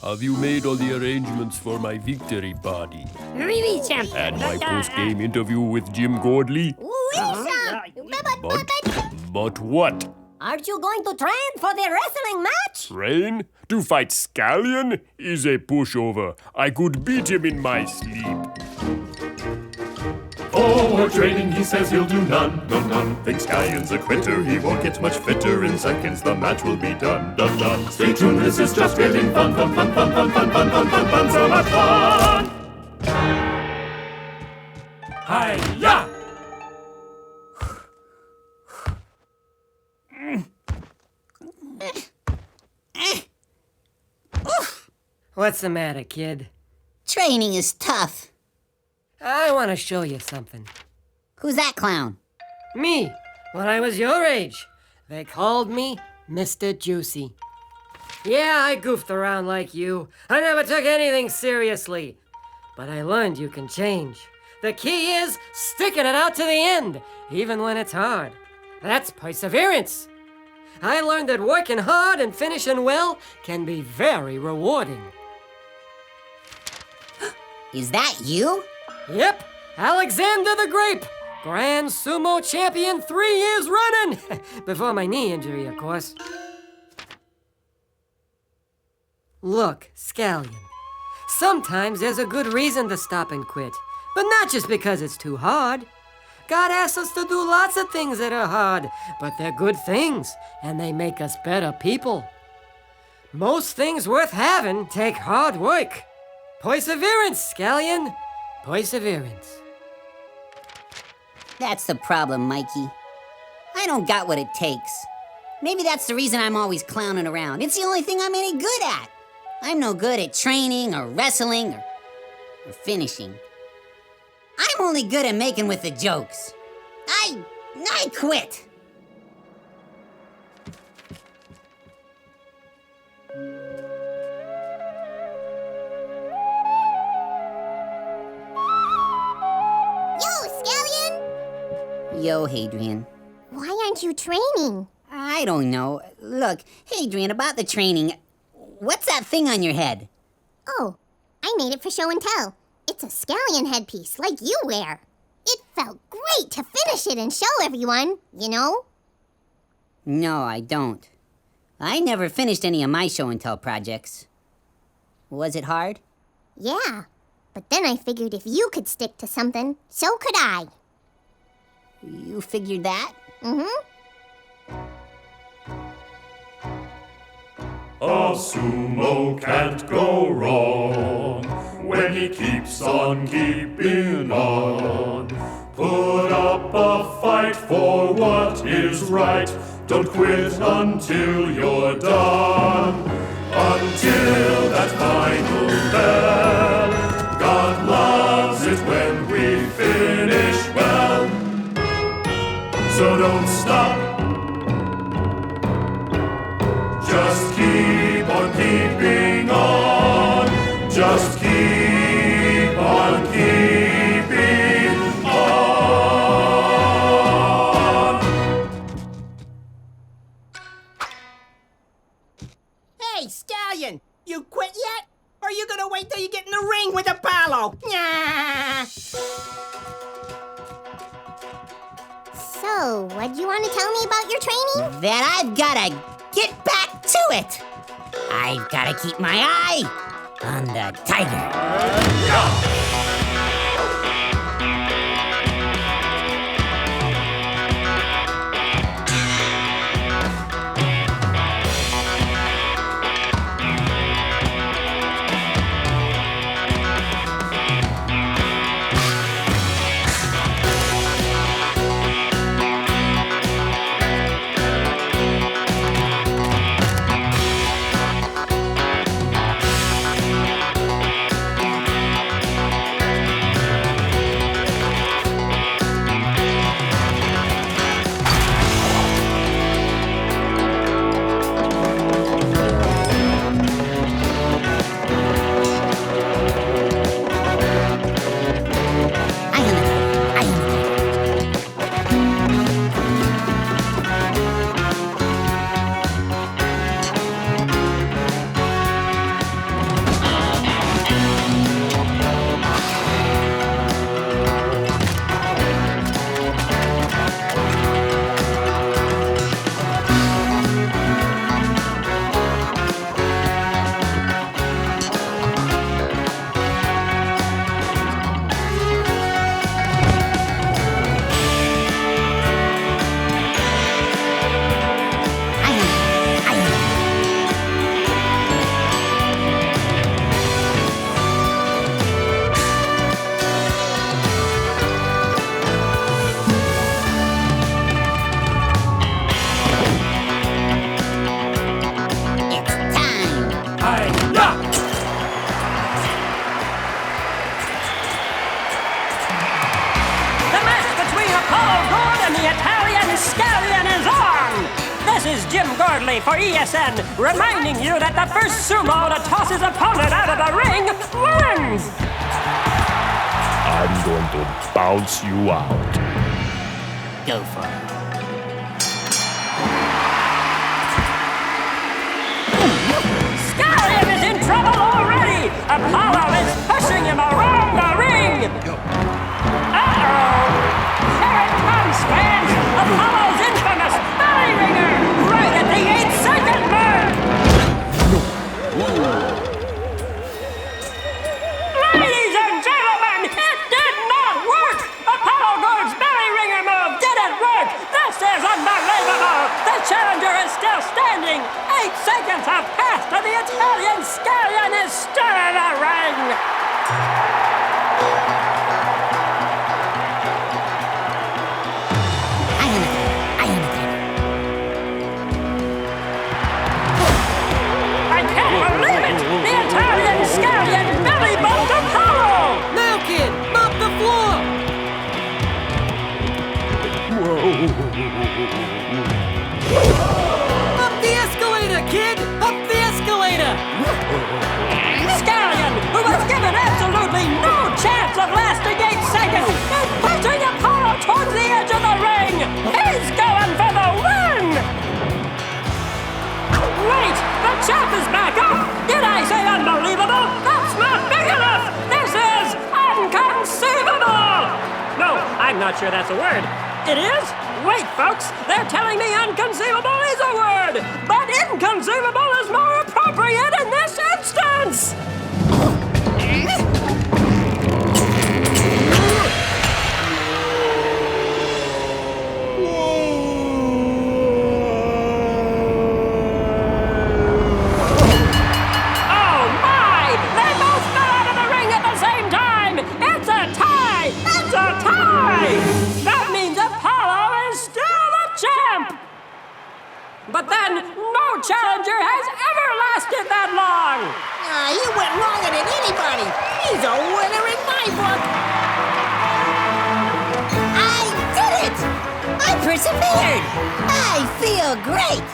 Have you made all the arrangements for my victory party? Really, champ. And my post-game interview with Jim Gordley? But what? Aren't you going to train for the wrestling match? Train? To fight Scallion is a pushover. I could beat him in my sleep. For training, he says he'll do none. Thinks Scallion's a quitter, he won't get much fitter. In seconds, the match will be done. Stay tuned, this is just getting fun. So much fun! Hi-ya! What's the matter, kid? Training is tough. I want to show you something. Who's that clown? Me, when I was your age. They called me Mr. Juicy. Yeah, I goofed around like you. I never took anything seriously. But I learned you can change. The key is sticking it out to the end, even when it's hard. That's perseverance. I learned that working hard and finishing well can be very rewarding. Is that you? Yep, Alexander the Grape, Grand Sumo Champion 3 years running. Before my knee injury, of course. Look, Scallion, sometimes there's a good reason to stop and quit, but not just because it's too hard. God asks us to do lots of things that are hard, but they're good things, and they make us better people. Most things worth having take hard work. Perseverance, Scallion. Perseverance. That's the problem, Mikey. I don't got what it takes. Maybe that's the reason I'm always clowning around. It's the only thing I'm any good at. I'm no good at training or wrestling or finishing. I'm only good at making with the jokes. I quit. Yo, Hadrian. Why aren't you training? I don't know. Look, Hadrian, about the training. What's that thing on your head? Oh, I made it for show and tell. It's a Scallion headpiece, like you wear. It felt great to finish it and show everyone, you know? No, I don't. I never finished any of my show and tell projects. Was it hard? Yeah, but then I figured if you could stick to something, so could I. You figured that? Mm-hmm. A sumo can't go wrong when he keeps on keeping on. Put up a fight for what is right. Don't quit until you're done. Until that final bell. God loves it when we finish well. So don't stop. Just keep on keeping on. Just keep on keeping on. Hey, Scallion, you quit yet? Or are you gonna wait till you get in the ring with Apollo? Nah. So, what do you want to tell me about your training? That I've gotta get back to it. I've gotta keep my eye on the tiger. is Jim Gordley for ESN, reminding you that the first sumo to toss his opponent out of the ring wins! I'm going to bounce you out. Go for it. Scallion is in trouble already! Apollo is pushing him around the ring! Uh-oh! Here it comes, fans! Apollo's infamous belly ringer! Right at the 8-second mark! Ladies and gentlemen, it did not work! Apollo Gord's belly ringer move didn't work! This is unbelievable! The challenger is still standing! 8 seconds have passed and the Italian Scallion is still in the ring! I can't believe it! The Italian Scallion belly bumped Apollo! Now, kid, mop the floor! Up the escalator, kid! Up the escalator! Scallion, who was given absolutely no chance of lasting 8 seconds, is pushing Apollo towards the edge of the ring! He's going for the win! Wait! The champ is back up! Did I say unbelievable? That's not big enough! This is inconceivable! No, I'm not sure that's a word. It is? Wait, folks, they're telling me inconceivable is a word, but inconceivable is more appropriate in this instance! Oh my! They both fell out of the ring at the same time! It's a tie! It's a tie! That means Apollo is still the champ! But then, no challenger has ever lasted that long! You went longer than anybody. He's a winner in my book. I did it! I persevered. I feel great.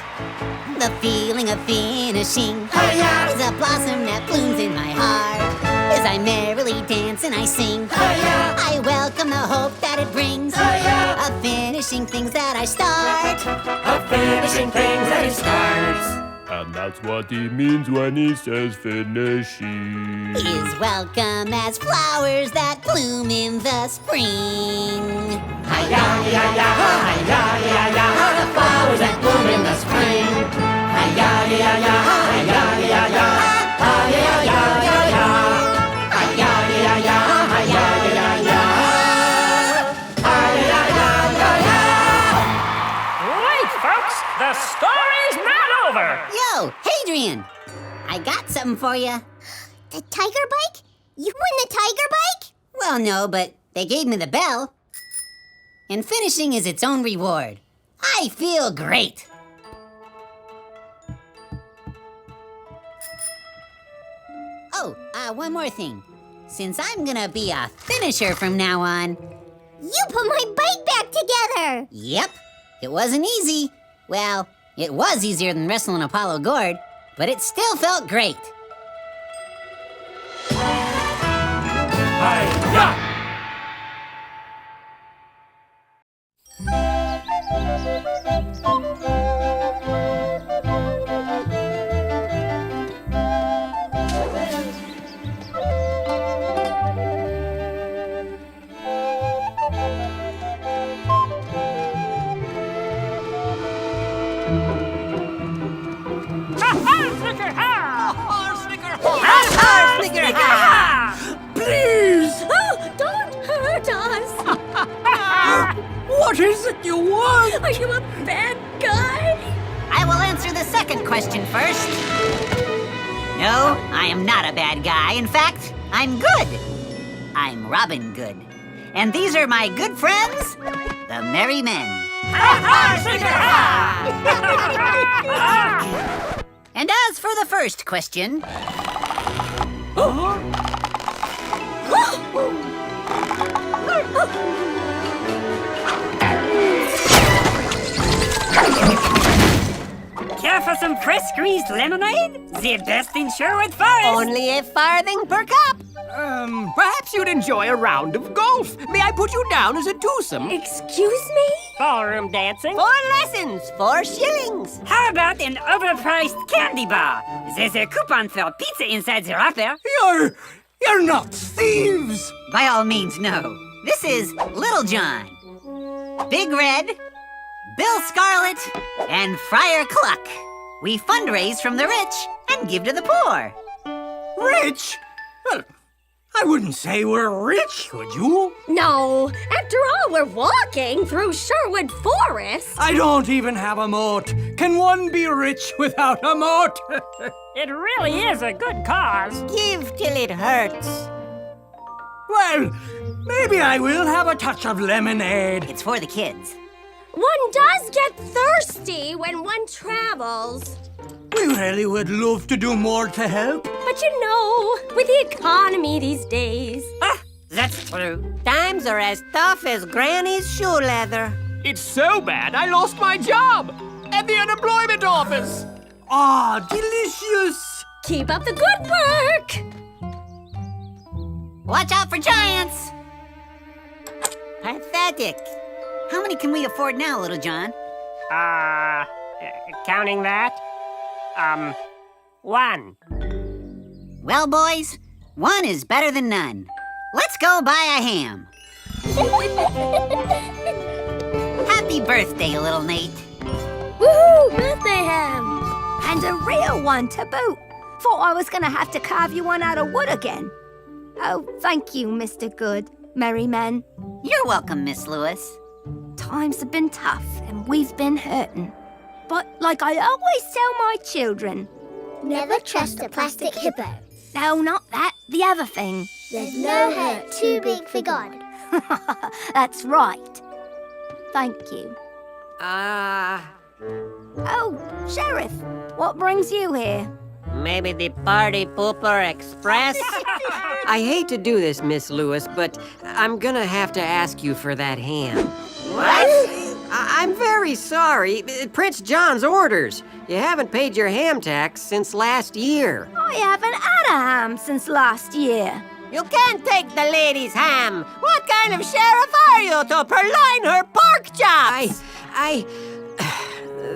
The feeling of finishing is a blossom that blooms in my heart. As I merrily dance and I sing, I welcome the hope that it brings of finishing things that I start. Of finishing things that he starts. And that's what he means when he says finishing. Is welcome as flowers that bloom in the spring. The flowers that bloom in the spring. Wait, folks! The story's not over! Yo, Hadrian! I got something for you. The tiger bike? You won the tiger bike? Well, no, but they gave me the bell. And finishing is its own reward. I feel great. Oh, one more thing. Since I'm gonna be a finisher from now on... You put my bike back together! Yep, it wasn't easy. Well, it was easier than wrestling Apollo Gord, but it still felt great. Hi-ya! Please! Oh, don't hurt us! What is it you want? Are you a bad guy? I will answer the second question first. No, I am not a bad guy. In fact, I'm good. I'm Robin Good. And these are my good friends, the Merry Men. And as for the first question... for some fresh squeezed lemonade? The best in Sherwood Forest. Only a farthing per cup. Perhaps you'd enjoy a round of golf. May I put you down as a twosome? Excuse me? Ballroom dancing. 4 lessons, 4 shillings. How about an overpriced candy bar? There's a coupon for pizza inside the wrapper. You're not thieves! By all means, no. This is Little John, Big Red, Bill Scarlet, and Friar Cluck. We fundraise from the rich and give to the poor. Rich? Well, I wouldn't say we're rich, would you? No. After all, we're walking through Sherwood Forest. I don't even have a moat. Can one be rich without a moat? It really is a good cause. Give till it hurts. Well, maybe I will have a touch of lemonade. It's for the kids. One does get thirsty when one travels. We really would love to do more to help. But you know, with the economy these days. That's true. Times are as tough as Granny's shoe leather. It's so bad I lost my job at the unemployment office. Ah, delicious. Keep up the good work. Watch out for giants. Pathetic. How many can we afford now, Little John? Counting that? 1. Well, boys, 1 is better than none. Let's go buy a ham. Happy birthday, little Nate. Woohoo! Birthday ham! And a real one to boot. Thought I was gonna have to carve you one out of wood again. Oh, thank you, Mr. Good, Merry Men. You're welcome, Miss Lewis. Times have been tough and we've been hurting. But like I always tell my children, Never trust a plastic hippo. no, not that, the other thing. There's no hurt too big for God. That's right. Thank you. Oh, Sheriff, what brings you here? Maybe the Party Pooper Express? I hate to do this, Miss Lewis, but I'm gonna have to ask you for that ham. What? I'm very sorry. Prince John's orders. You haven't paid your ham tax since last year. I haven't had a ham since last year. You can't take the lady's ham. What kind of sheriff are you to purloin her pork chops?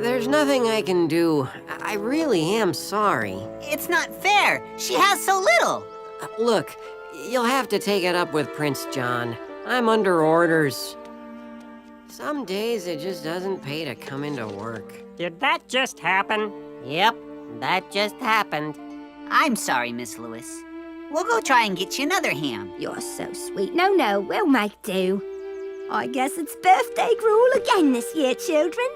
There's nothing I can do. I really am sorry. It's not fair. She has so little. Look, you'll have to take it up with Prince John. I'm under orders. Some days it just doesn't pay to come into work. Did that just happen? Yep, that just happened. I'm sorry, Miss Lewis. We'll go try and get you another ham. You're so sweet. No, we'll make do. I guess it's birthday gruel again this year, children.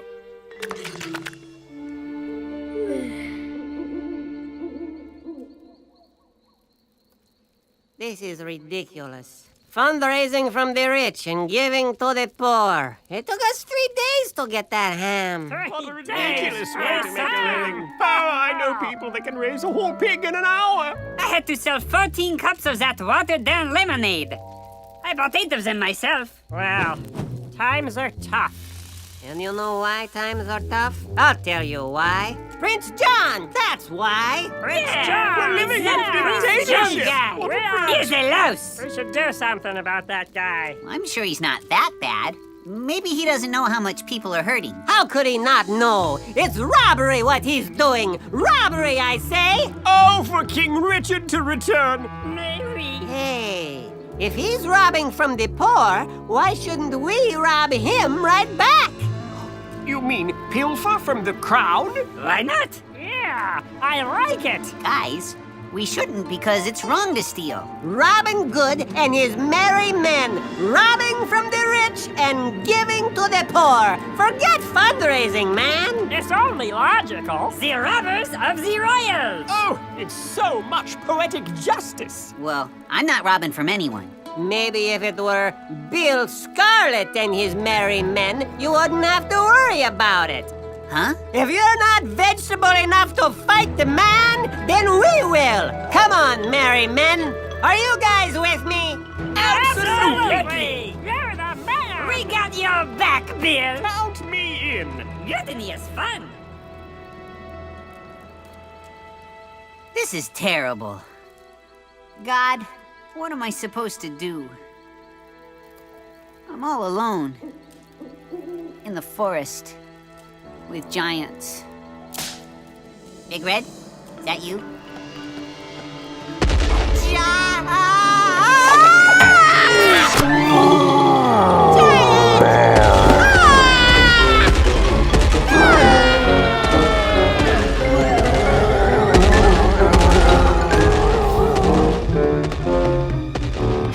This is ridiculous. Fundraising from the rich and giving to the poor. It took us 3 days to get that ham. What a ridiculous way to make a living. Oh, I know people that can raise a whole pig in an hour. I had to sell 14 cups of that watered-down lemonade. I bought 8 of them myself. Well, times are tough. And you know why times are tough? I'll tell you why. Prince John, that's why. Prince John! We're living in Young dictatorship. guy. Here's a louse. We should do something about that guy. I'm sure he's not that bad. Maybe he doesn't know how much people are hurting. How could he not know? It's robbery what he's doing. Robbery, I say. Oh, for King Richard to return. Maybe. Hey, if he's robbing from the poor, why shouldn't we rob him right back? You mean pilfer from the crowd? Why not? Yeah, I like it. Guys, we shouldn't because it's wrong to steal. Robin Good and his merry men. Robbing from the rich and giving to the poor. Forget fundraising, man. It's only logical. The robbers of the royals. Oh, it's so much poetic justice. Well, I'm not robbing from anyone. Maybe if it were Bill Scarlet and his merry men, you wouldn't have to worry about it. Huh? If you're not vegetable enough to fight the man, then we will. Come on, merry men. Are you guys with me? Absolutely. You're the man. We got your back, Bill. Count me in. Mutiny is fun. This is terrible. God, what am I supposed to do? I'm all alone. In the forest. With giants. Big Red, is that you?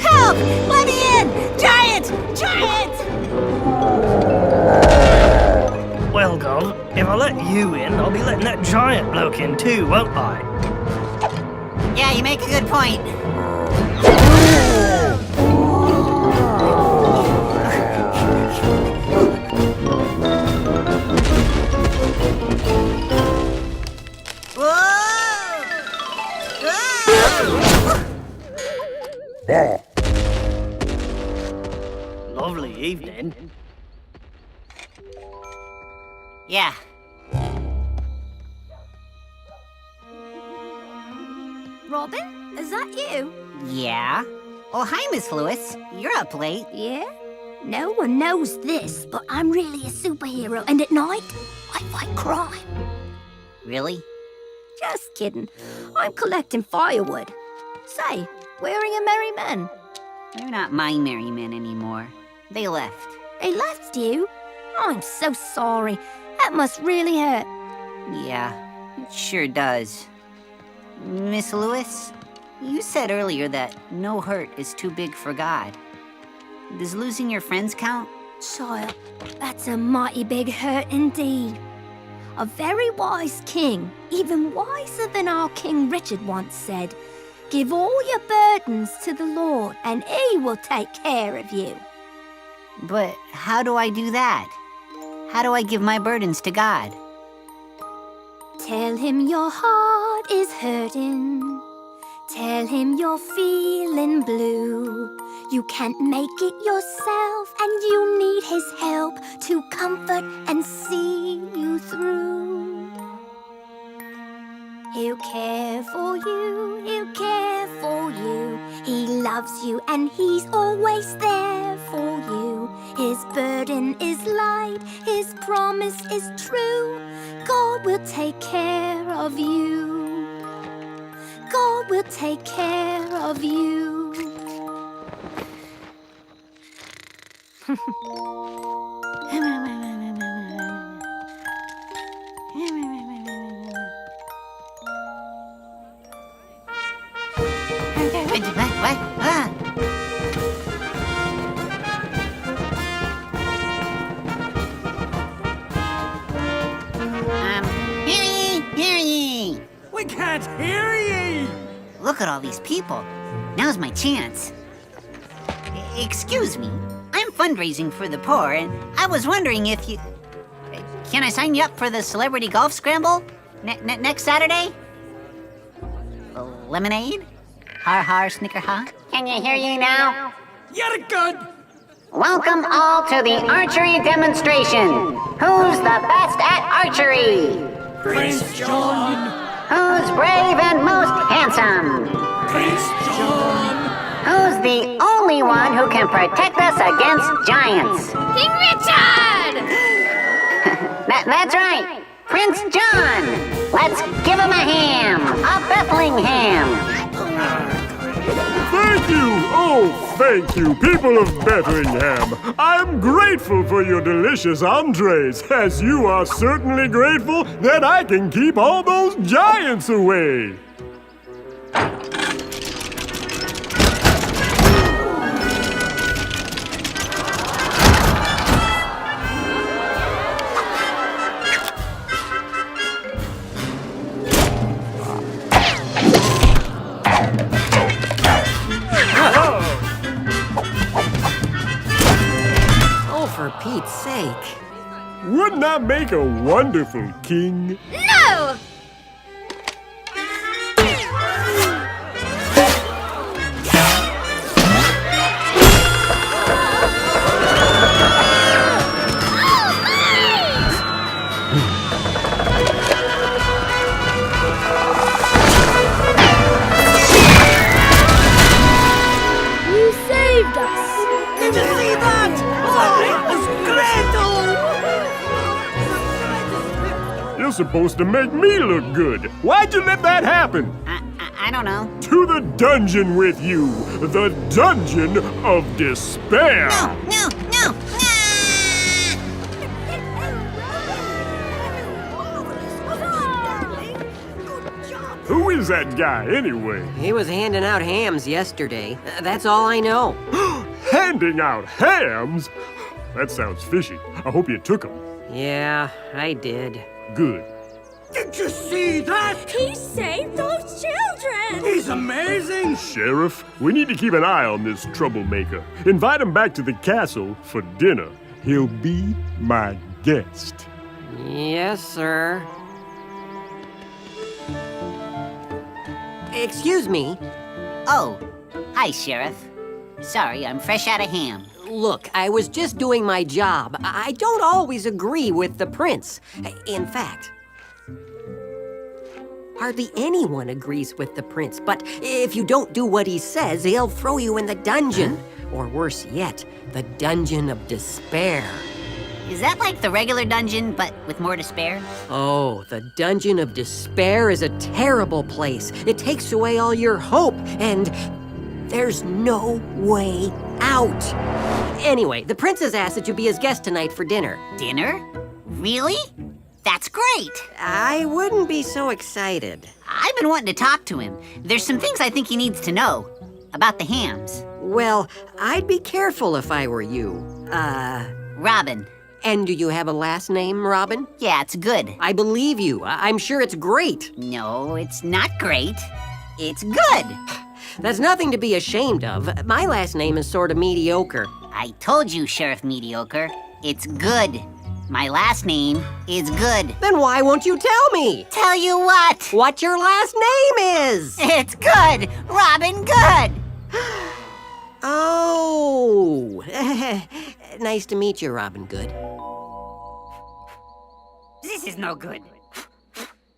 Help! Let me in! Giant! Giant! Well, Gov, if I let you in, I'll be letting that giant bloke in too, won't I? Yeah, you make a good point. Lovely evening. Yeah. Robin, is that you? Yeah? Oh, hi, Miss Lewis. You're up late. Yeah? No one knows this, but I'm really a superhero, and at night, I fight crime. Really? Just kidding. I'm collecting firewood. Say, where are your merry men? They're not my merry men anymore. They left. They left you? I'm so sorry. That must really hurt. Yeah, it sure does. Miss Lewis, you said earlier that no hurt is too big for God. Does losing your friends count? Child, that's a mighty big hurt indeed. A very wise king, even wiser than our King Richard once said, "Give all your burdens to the Lord, and he will take care of you." But how do I do that? How do I give my burdens to God? Tell him your heart is hurting. Tell him you're feeling blue. You can't make it yourself, and you need his help to comfort and see you through. He'll care for you, he'll care for you. He loves you and he's always there for you. His burden is light, his promise is true. God will take care of you. God will take care of you. What? Hear ye! We can't hear ye! Look at all these people. Now's my chance. Excuse me. I'm fundraising for the poor, and I was wondering if you... Can I sign you up for the Celebrity Golf Scramble? Next Saturday? Lemonade? Har har, snicker ha? Can you hear you now? You're good! Welcome all to the archery demonstration. Who's the best at archery? Prince John! Who's brave and most handsome? Prince John! Who's the only one who can protect us against giants? King Richard! That's right, Prince John. Let's give him a ham, a Bethlehem. Thank you! Oh, thank you, people of Bethlehem. I'm grateful for your delicious entrees, as you are certainly grateful that I can keep all those giants away. For Pete's sake. Wouldn't that make a wonderful king? No! You're supposed to make me look good. Why'd you let that happen? I don't know. To the dungeon with you. The dungeon of despair. No! Who is that guy, anyway? He was handing out hams yesterday. That's all I know. Handing out hams? That sounds fishy. I hope you took them. Yeah, I did. Good. Did you see that? He saved those children! He's amazing! Sheriff, we need to keep an eye on this troublemaker. Invite him back to the castle for dinner. He'll be my guest. Yes, sir. Excuse me. Oh, hi, Sheriff. Sorry, I'm fresh out of ham. Look, I was just doing my job. I don't always agree with the prince. In fact, hardly anyone agrees with the prince. But if you don't do what he says, he'll throw you in the dungeon. Or worse yet, the dungeon of despair. Is that like the regular dungeon, but with more despair? Oh, the dungeon of despair is a terrible place. It takes away all your hope, and there's no way out. Anyway, the prince has asked that you be his guest tonight for dinner. Dinner? Really? That's great! I wouldn't be so excited. I've been wanting to talk to him. There's some things I think he needs to know about the hams. Well, I'd be careful if I were you. Robin. And do you have a last name, Robin? Yeah, it's good. I believe you. I'm sure it's great. No, it's not great. It's good. That's nothing to be ashamed of. My last name is sort of mediocre. I told you, Sheriff Mediocre. It's good. My last name is good. Then why won't you tell me? Tell you what? What your last name is. It's good. Robin Good. Oh. Nice to meet you, Robin Good. This is no good.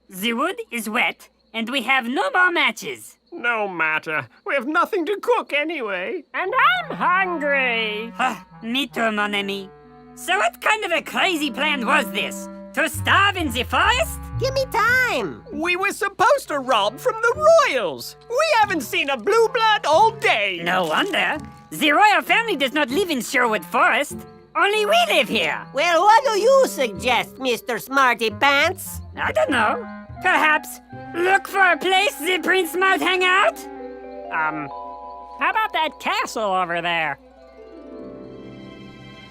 The wood is wet, and we have no more matches. No matter. We have nothing to cook anyway. And I'm hungry. Me too, mon ami. So what kind of a crazy plan was this? To starve in the forest? Give me time. We were supposed to rob from the royals. We haven't seen a blue blood all day. No wonder. The royal family does not live in Sherwood Forest. Only we live here. Well, what do you suggest, Mr. Smarty Pants? I don't know. Perhaps look for a place the prince might hang out? How about that castle over there?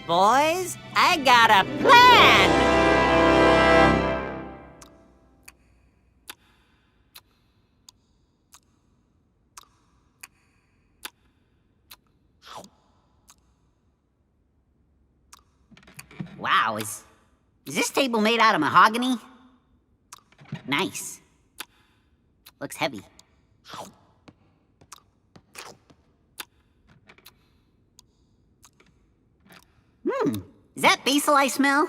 Boys, I got a plan! Wow, is this table made out of mahogany? Nice. Looks heavy. Is that basil I smell?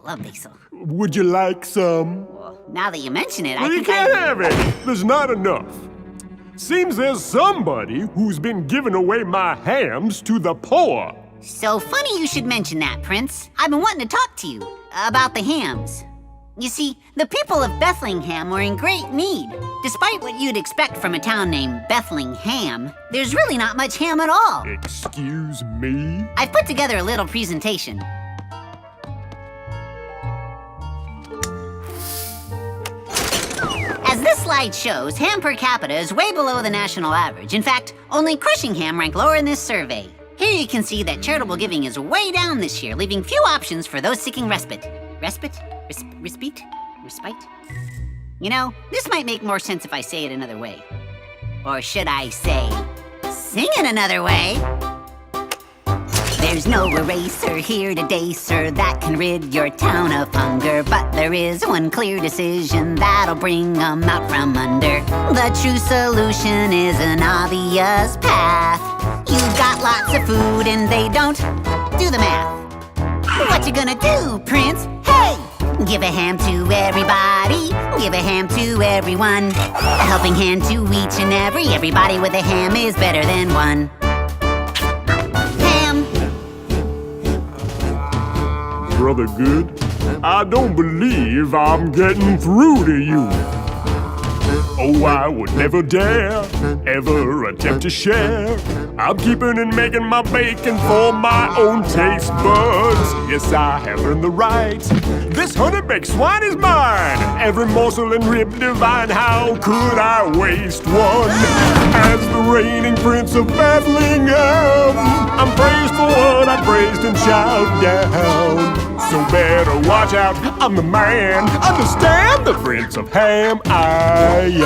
Love basil. Would you like some? Well, now that you mention it, Well, I you think can't have it. There's not enough. Seems there's somebody who's been giving away my hams to the poor. So funny you should mention that, Prince. I've been wanting to talk to you about the hams. You see, the people of Bethlehem were in great need. Despite what you'd expect from a town named Bethlehem, there's really not much ham at all. Excuse me? I've put together a little presentation. As this slide shows, ham per capita is way below the national average. In fact, only crushing ham rank lower in this survey. Here you can see that charitable giving is way down this year, leaving few options for those seeking respite. Respite? Respite? You know, this might make more sense if I say it another way. Or should I say, sing it another way? There's no eraser here today, sir, that can rid your town of hunger. But there is one clear decision that'll bring 'em out from under. The true solution is an obvious path. You've got lots of food and they don't do the math. What you gonna do, Prince? Hey! Give a ham to everybody, give a ham to everyone. A helping hand to each and everybody with a ham is better than one. Brother Good? I don't believe I'm getting through to you. Oh, I would never dare, ever attempt to share. I'm keeping and making my bacon for my own taste buds. Yes, I have earned the right. This honey-baked swine is mine. Every morsel and rib divine. How could I waste one? As the reigning prince of Bethlehem, I'm praised for what I praised and shout down. So better watch out, I'm the man. Understand, the prince of ham I am.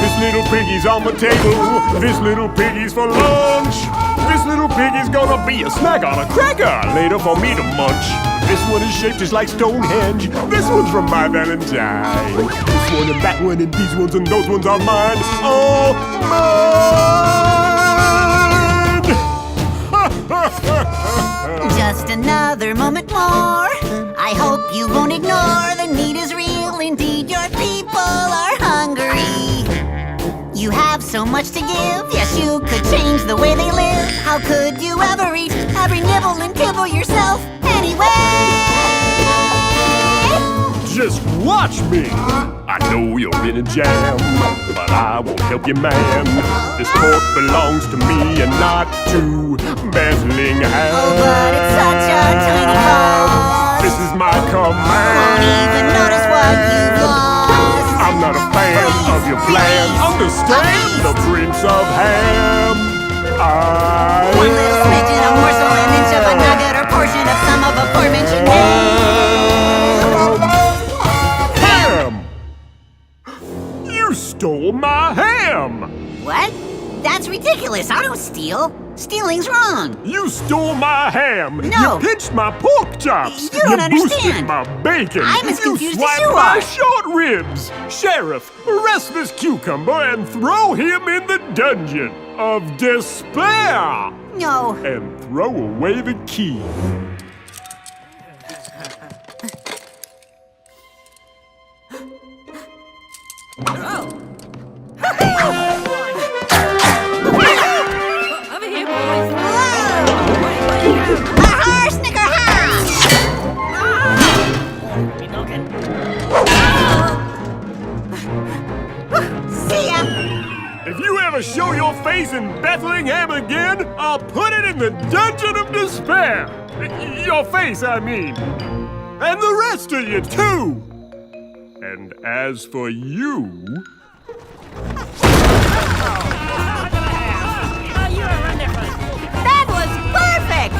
This little piggy's on the table. This little piggy's for lunch. This little piggy's gonna be a snack on a cracker later for me to munch. This one is shaped just like Stonehenge. This one's from my Valentine. This one and that one and these ones and those ones are mine. All mine! Just another moment more. I hope you won't ignore the need is real. Indeed, your people are hungry. You have so much to give. Yes, you could change the way they live. How could you ever eat every nibble and kibble yourself anyway? Just watch me. I know you're in a jam, but I won't help you, man. This pork belongs to me and not to Bethlehem. Oh, but it's such a tiny cost. This is my command. Won't even notice what you've lost. I'm not a fan of your plan. Understand, the Prince of Ham. One little smidgen, a morsel, an inch of a nugget, or portion of some of aforementioned ham. You stole my ham. What? That's ridiculous. I don't steal. Stealing's wrong. You stole my ham. No. You pinched my pork chops. You don't understand. Boosted my bacon. I'm as confused as swiped you my are. short ribs. Sheriff, arrest this cucumber and throw him in the dungeon of despair. No. And throw away the key. Over here, boys. See ya. If you ever show your face in Bethlehem again, I'll put it in the dungeon of despair. Your face, I mean. And the rest of you, too. And as for you... That was perfect!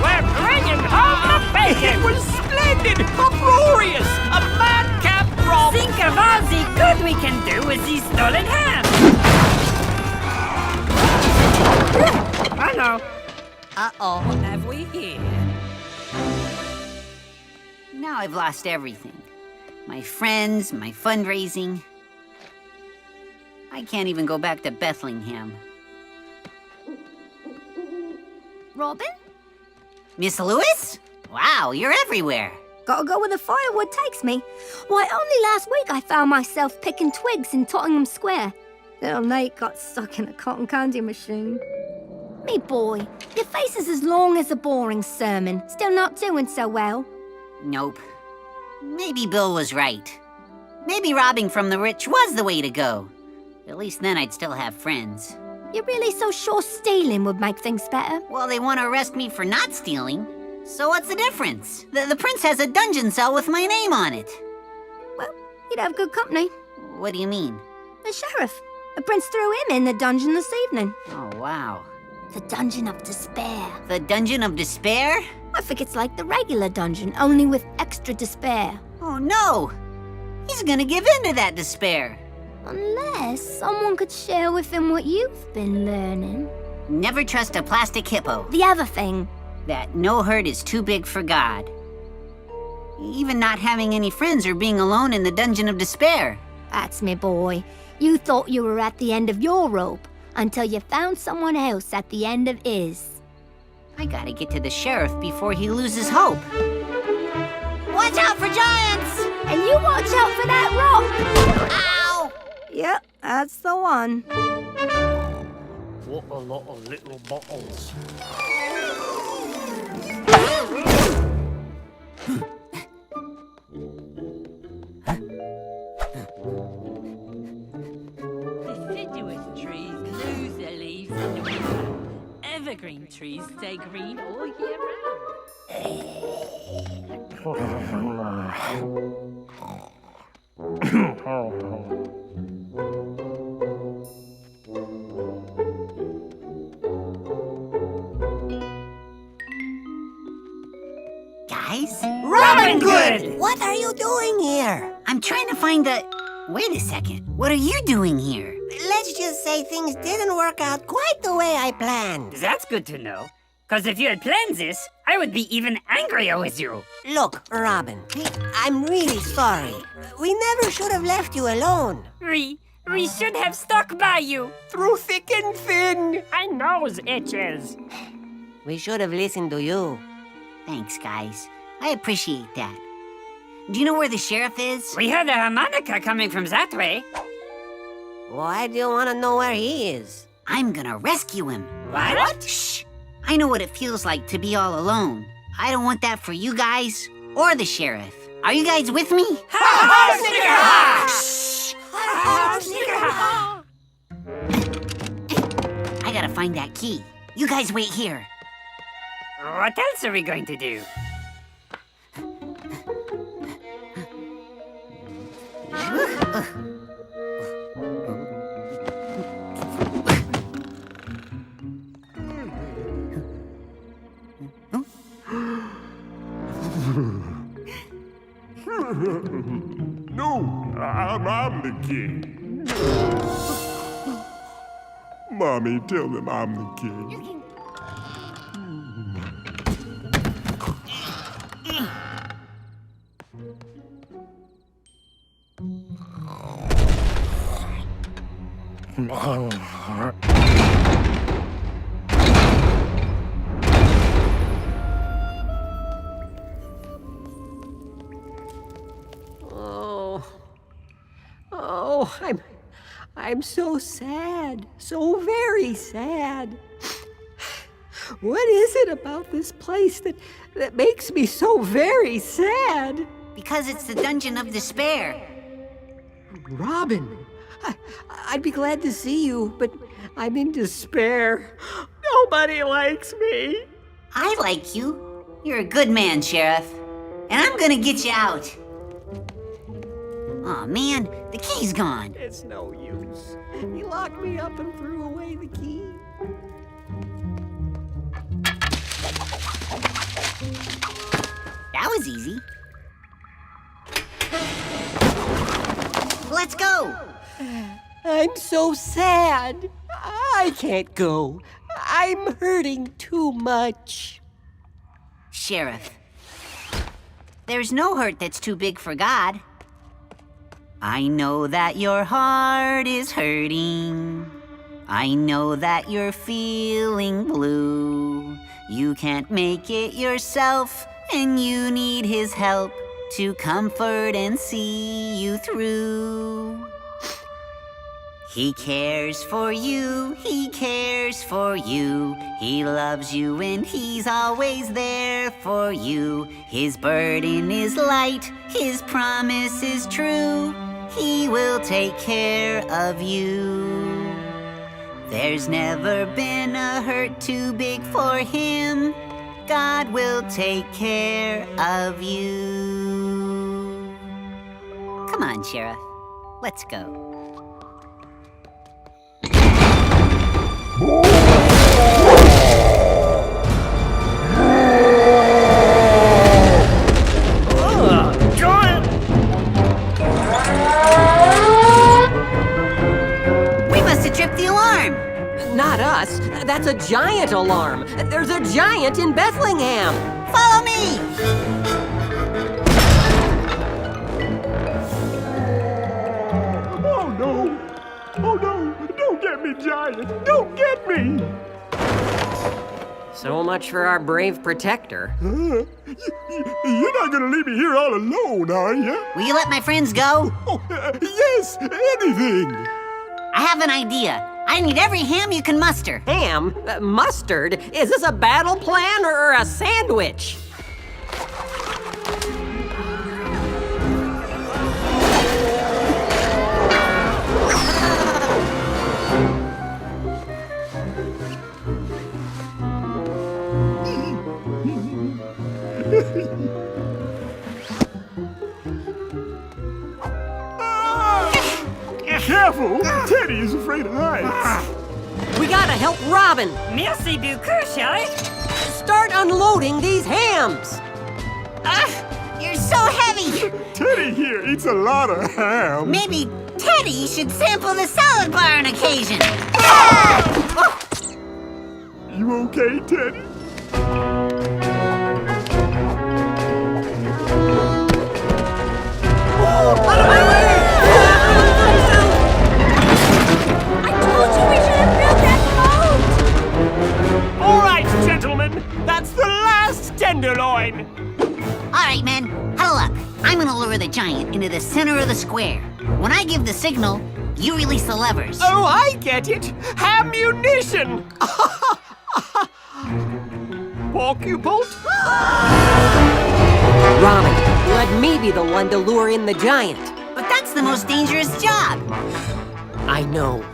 We're bringing home the bacon! It was splendid! Uproarious! A madcap romp! Think of all the good we can do with these stolen ham! I know. Uh-oh. What have we here? Now I've lost everything. My friends, my fundraising. I can't even go back to Bethlehem. Robin? Miss Lewis? Wow, you're everywhere. Gotta go where the firewood takes me. Why, only last week I found myself picking twigs in Tottenham Square. Little Nate got stuck in a cotton candy machine. Me boy, your face is as long as a boring sermon. Still not doing so well. Nope. Maybe Bill was right. Maybe robbing from the rich was the way to go. At least then I'd still have friends. You're really so sure stealing would make things better? Well, they want to arrest me for not stealing. So what's the difference? The prince has a dungeon cell with my name on it. Well, you'd have good company. What do you mean? The sheriff. The prince threw him in the dungeon this evening. Oh, wow. The Dungeon of Despair. The Dungeon of Despair? I think it's like the regular dungeon, only with extra despair. Oh, no! He's gonna give in to that despair. Unless someone could share with him what you've been learning. Never trust a plastic hippo. The other thing. That no hurt is too big for God. Even not having any friends or being alone in the Dungeon of Despair. That's me, boy. You thought you were at the end of your rope until you found someone else at the end of his. I gotta get to the sheriff before he loses hope. Watch out for giants! And you watch out for that rock! Ow! Yep, that's the one. What a lot of little bottles. evergreen trees stay green all year round. Guys? Robin Good! What are you doing here? I'm trying to find the... Wait a second. What are you doing here? Let's just say things didn't work out quite the way I planned. That's good to know. Because if you had planned this, I would be even angrier with you. Look, Robin, I'm really sorry. We never should have left you alone. We should have stuck by you. Through thick and thin. My nose itches. We should have listened to you. Thanks, guys. I appreciate that. Do you know where the sheriff is? We heard a harmonica coming from that way. Why do you want to know where he is? I'm gonna rescue him. What? Shh! I know what it feels like to be all alone. I don't want that for you guys or the sheriff. Are you guys with me? Ha-ha, Shh! I gotta find that key. You guys wait here. What else are we going to do? No, I'm the king. Mommy, tell them I'm the king. I'm so sad, so very sad. What is it about this place that makes me so very sad? Because it's the Dungeon of Despair. Robin, I'd be glad to see you, but I'm in despair. Nobody likes me. I like you. You're a good man, Sheriff. And I'm gonna get you out. Aw, man, the key's gone. It's no use. He locked me up and threw away the key. That was easy. Let's go. I'm so sad. I can't go. I'm hurting too much. Sheriff, there's no hurt that's too big for God. I know that your heart is hurting. I know that you're feeling blue. You can't make it yourself, and you need His help to comfort and see you through. He cares for you, He cares for you. He loves you and He's always there for you. His burden is light, His promise is true. He will take care of you. There's never been a hurt too big for Him. God will take care of you. Come on, Sheriff. Let's go. We must have tripped the alarm. Not us. That's a giant alarm. There's a giant in Bethlehem. Follow me. Oh no! Oh no! Don't get me, giant! Don't get me! So much for our brave protector. You're not gonna leave me here all alone, are you? Will you let my friends go? Oh, yes, anything. I have an idea. I need every ham you can muster. Ham? Mustard? Is this a battle plan or a sandwich? careful. Teddy is afraid of heights. We gotta help Robin. Merci beaucoup, Shelly. Start unloading these hams. You're so heavy! Teddy here eats a lot of ham. Maybe Teddy should sample the salad bar on occasion. You okay, Teddy? Out of my way! I told you we should have built that boat! All right, gentlemen, that's the last tenderloin. All right, men, huddle up. I'm gonna lure the giant into the center of the square. When I give the signal, you release the levers. Oh, I get it. Ammunition. Porcupult? Robin, let me be the one to lure in the giant. But that's the most dangerous job. I know.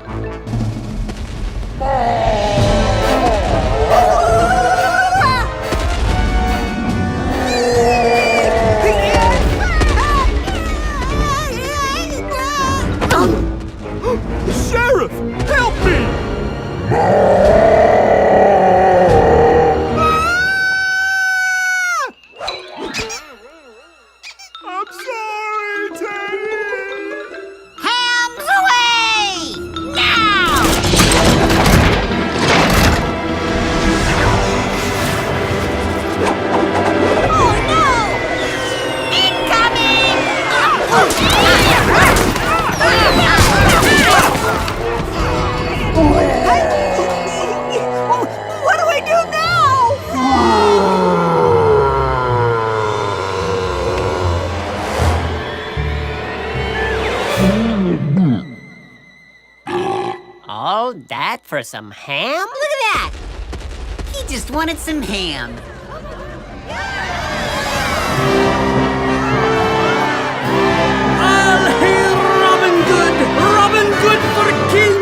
Sheriff, help me! I'm sorry, Teddy! Hams away! Now! Oh no! Incoming! What do I do now? All that for some ham? Look at that! He just wanted some ham. I'll hail Robin Good! Robin Good for king!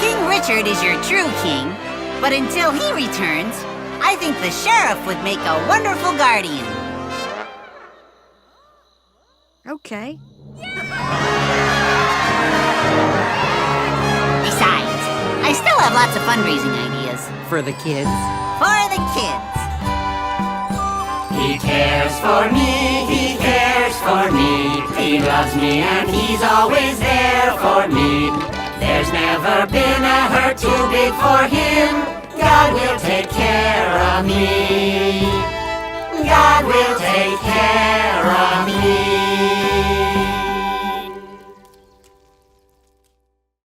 King Richard is your true king, but until he returns, I think the sheriff would make a wonderful guardian. Okay. Besides, I still have lots of fundraising ideas. For the kids. For the kids. He cares for me, he cares for me. He loves me and he's always there for me. There's never been a hurt too big for him. God will take care of me. God will take care of me.